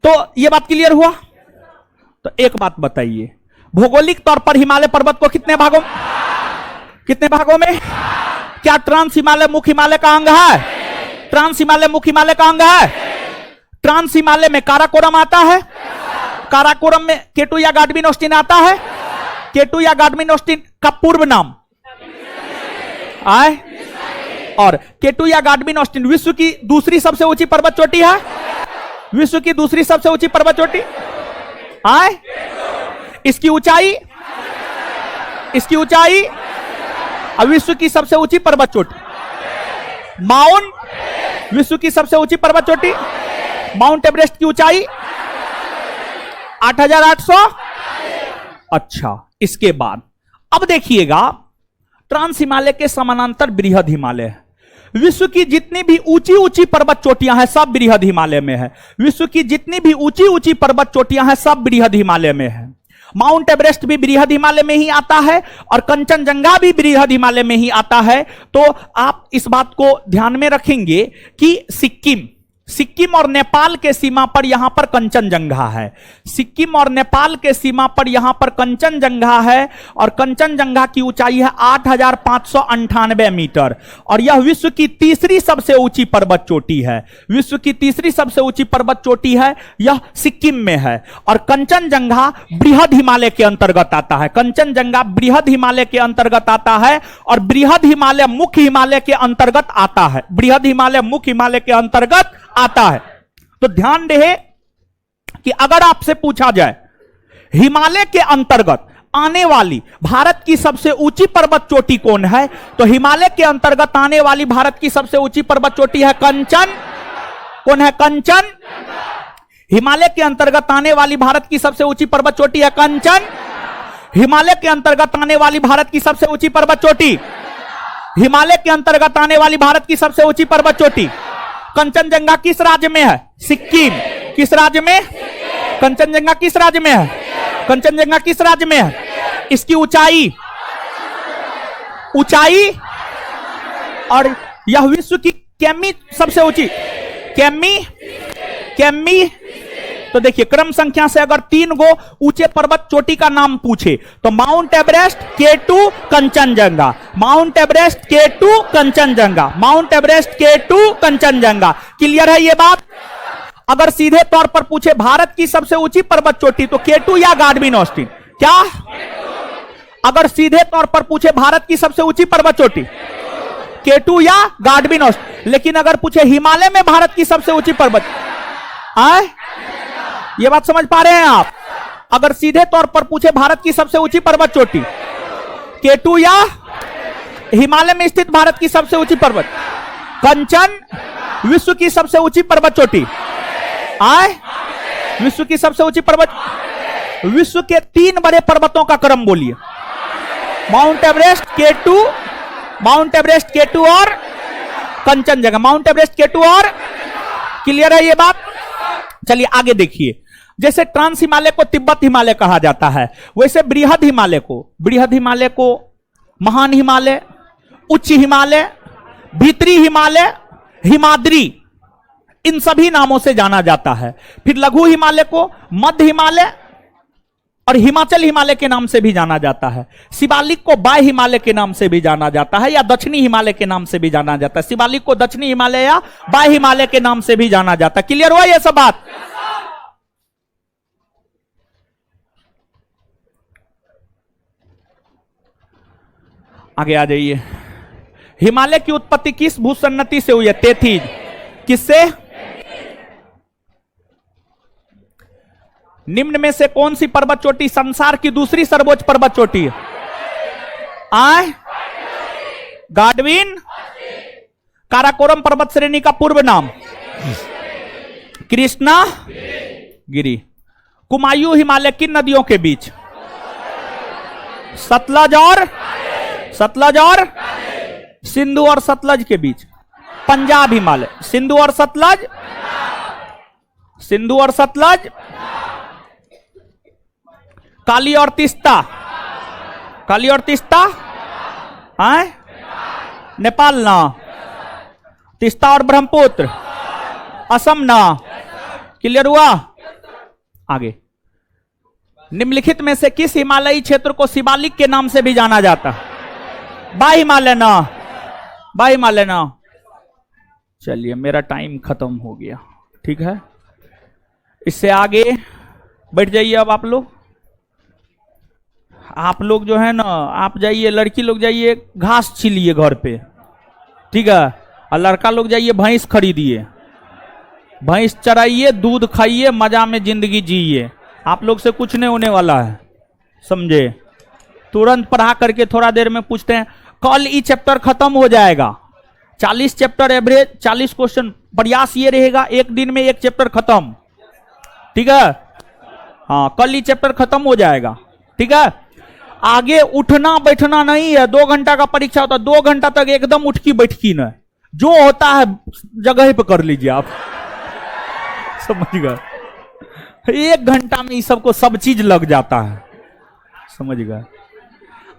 तो यह बात क्लियर हुआ? तो एक बात बताइए, भौगोलिक तौर पर हिमालय पर्वत को कितने भागों में? क्या ट्रांस हिमालय मुख्य हिमालय का अंग है? ट्रांस हिमालय मुख्य हिमालय का अंग है। ट्रांस हिमालय में काराकोरम आता है। काराकोरम में K2 या गाडविन ऑस्टिन आता है। K2 या गाडविन ऑस्टिन का पूर्व नाम आए, और K2 या गाडविन ऑस्टिन विश्व की दूसरी सबसे ऊंची पर्वत चोटी है। विश्व की दूसरी सबसे ऊंची पर्वत चोटी आए। इसकी ऊंचाई विश्व की सबसे ऊंची पर्वत चोटी माउंट, विश्व की सबसे ऊंची पर्वत चोटी माउंट एवरेस्ट की ऊंचाई 8800। अच्छा, इसके बाद अब देखिएगा ट्रांस हिमालय के समानांतर बृहद हिमालय है। विश्व की जितनी भी ऊंची ऊंची पर्वत चोटियां हैं सब बृहद हिमालय में है। विश्व की जितनी भी ऊंची ऊंची पर्वत चोटियां हैं सब बृहद हिमालय में है। माउंट एवरेस्ट भी बृहद हिमालय में ही आता है, और कंचनजंगा भी बृहद हिमालय में ही आता है। तो आप इस बात को ध्यान में रखेंगे कि सिक्किम और नेपाल के सीमा पर यहां पर कंचनजंगा है। सिक्किम और नेपाल के सीमा पर यहां पर कंचनजंगा है, और कंचनजंगा की ऊंचाई है 8598 मीटर। और यह विश्व की तीसरी सबसे ऊंची पर्वत चोटी है। विश्व की तीसरी सबसे ऊंची पर्वत चोटी है, यह सिक्किम में है। और कंचनजंगा बृहद हिमालय के अंतर्गत आता है। कंचनजंगा बृहद हिमालय के अंतर्गत आता है, और बृहद हिमालय मुख्य हिमालय के अंतर्गत आता है। बृहद हिमालय मुख्य हिमालय के अंतर्गत आता है। तो ध्यान रहे कि अगर आपसे पूछा जाए हिमालय के अंतर्गत आने वाली भारत की सबसे ऊंची पर्वत चोटी कौन है, तो हिमालय के अंतर्गत आने वाली भारत की सबसे ऊंची पर्वत चोटी है कंचन। कौन है? कंचन। हिमालय के अंतर्गत आने वाली भारत की सबसे ऊंची पर्वत चोटी है कंचन। हिमालय के अंतर्गत आने वाली भारत की सबसे ऊंची पर्वत चोटी, हिमालय के अंतर्गत आने वाली भारत की सबसे ऊंची पर्वत चोटी। कंचनजंगा किस राज्य में है? सिक्किम। किस राज्य में? कंचनजंगा किस राज्य में है? कंचनजंगा किस राज्य में है? इसकी ऊंचाई और यह विश्व की केमी सबसे ऊंची केमी। तो देखिए क्रम संख्या से अगर 3 गो ऊंचे पर्वत चोटी का नाम पूछे तो mount Everest, K2, Kanchenjunga. Mount Everest, K2, Kanchenjunga. Mount Everest, K2, Kanchenjunga. Clear है ये बात? अगर सीधे तौर पर पूछे भारत की सबसे ऊंची पर्वत चोटी तो K2 या गाडविन ऑस्टिन? क्या? अगर सीधे तौर पर पूछे भारत की सबसे ऊंची पर्वत चोटी K2 या गाडविन ऑस्टिन। लेकिन अगर पूछे हिमालय में भारत की सबसे ऊंची पर्वत, ये बात समझ पा रहे हैं आप? अगर सीधे तौर पर पूछे भारत की सबसे ऊंची पर्वत चोटी, K2 या हिमालय में स्थित भारत की सबसे ऊंची पर्वत, कंचन विश्व की सबसे ऊंची पर्वत चोटी, आए विश्व की सबसे ऊंची पर्वत, विश्व के 3 बड़े पर्वतों का क्रम बोलिए। Mount Everest K2, mount Everest K2 और कंचनजंगा, माउंट एवरेस्ट K2 और, क्लियर है ये बात? चलिए आगे देखिए, जैसे ट्रांस हिमालय को तिब्बत हिमालय कहा जाता है, वैसे बृहद हिमालय को महान हिमालय, उच्च हिमालय, भीतरी हिमालय, हिमाद्री, इन सभी नामों से जाना जाता है। फिर लघु हिमालय को मध्य हिमालय और हिमाचल हिमालय के नाम से भी जाना जाता है। शिवालिक को बाह्य हिमालय के नाम से भी जाना जाता है या दक्षिणी हिमालय के नाम से भी जाना जाता है। शिवालिक को दक्षिणी हिमालय या बाह्य हिमालय के नाम से भी जाना जाता है। क्लियर हुआ यह सब बात? आगे आ जाइए। हिमालय की उत्पत्ति किस भूसन्नति से हुई है? तेथीज। किससे? निम्न में से कौन सी पर्वत चोटी संसार की दूसरी सर्वोच्च पर्वत चोटी है? आय गाडविन। काराकोरम पर्वत श्रेणी का पूर्व नाम? कृष्णा गिरी। कुमायूं हिमालय किन नदियों के बीच? सतलज और सिंधु और सतलज के बीच। पंजाब हिमालय। सिंधु और सतलज। काली और तीस्ता आए नेपाल ना। तीस्ता और ब्रह्मपुत्र असम ना। क्लियर हुआ? आगे, निम्नलिखित में से किस हिमालयी क्षेत्र को शिवालिक के नाम से भी जाना जाता? बाह्य हिमालय ना। चलिए मेरा टाइम खत्म हो गया, ठीक है। इससे आगे बैठ जाइए। अब आप लोग जो है ना, आप जाइए, लड़की लोग जाइए घास छीलिए घर पे, ठीक है, और लड़का लोग जाइए भैंस खरीदिए, भैंस चराइए, दूध खाइए, मजा में जिंदगी जिए। आप लोग से कुछ नहीं होने वाला है, समझे? तुरंत पढ़ा करके थोड़ा देर में पूछते हैं। कल ई चैप्टर खत्म हो जाएगा। 40 चैप्टर एवरेज, 40 क्वेश्चन। प्रयास ये रहेगा एक दिन में एक चैप्टर खत्म, ठीक है? हाँ, कल ई चैप्टर खत्म हो जाएगा, ठीक है। आगे उठना बैठना नहीं है। 2 घंटा का परीक्षा होता है, 2 घंटा तक एकदम उठकी बैठकी न, जो होता है जगह पे कर लीजिए आप, समझ गए? 1 घंटा में इस सबको सब चीज लग जाता है, समझ गए?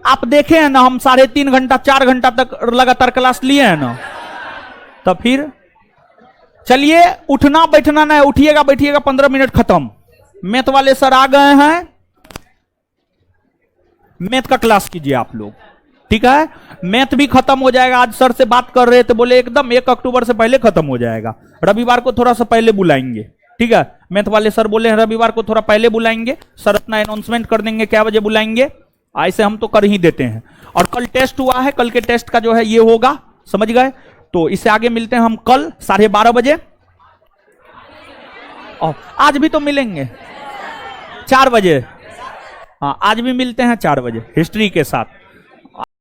आप देखे हैं ना, हम 3.5 घंटा 4 घंटा तक लगातार क्लास लिए हैं ना, तो फिर चलिए उठना बैठना ना है, उठिएगा बैठिएगा 15 मिनट खत्म। मैथ वाले सर आ गए हैं, मैथ का क्लास कीजिए आप लोग, ठीक है? मैथ भी खत्म हो जाएगा। आज सर से बात कर रहे थे, बोले एकदम 1 अक्टूबर से पहले खत्म हो जाएगा। रविवार को थोड़ा सा पहले बुलाएंगे, ठीक है? मैथ वाले सर बोले हैं रविवार को थोड़ा पहले बुलाएंगे। सर अपना अनाउंसमेंट कर देंगे क्या बजे बुलाएंगे। ऐसे हम तो कर ही देते हैं। और कल टेस्ट हुआ है, कल के टेस्ट का जो है ये होगा, समझ गए? तो इससे आगे मिलते हैं हम कल 12:30 बजे। और आज भी तो मिलेंगे 4 बजे। हाँ, आज भी मिलते हैं 4 बजे हिस्ट्री के साथ।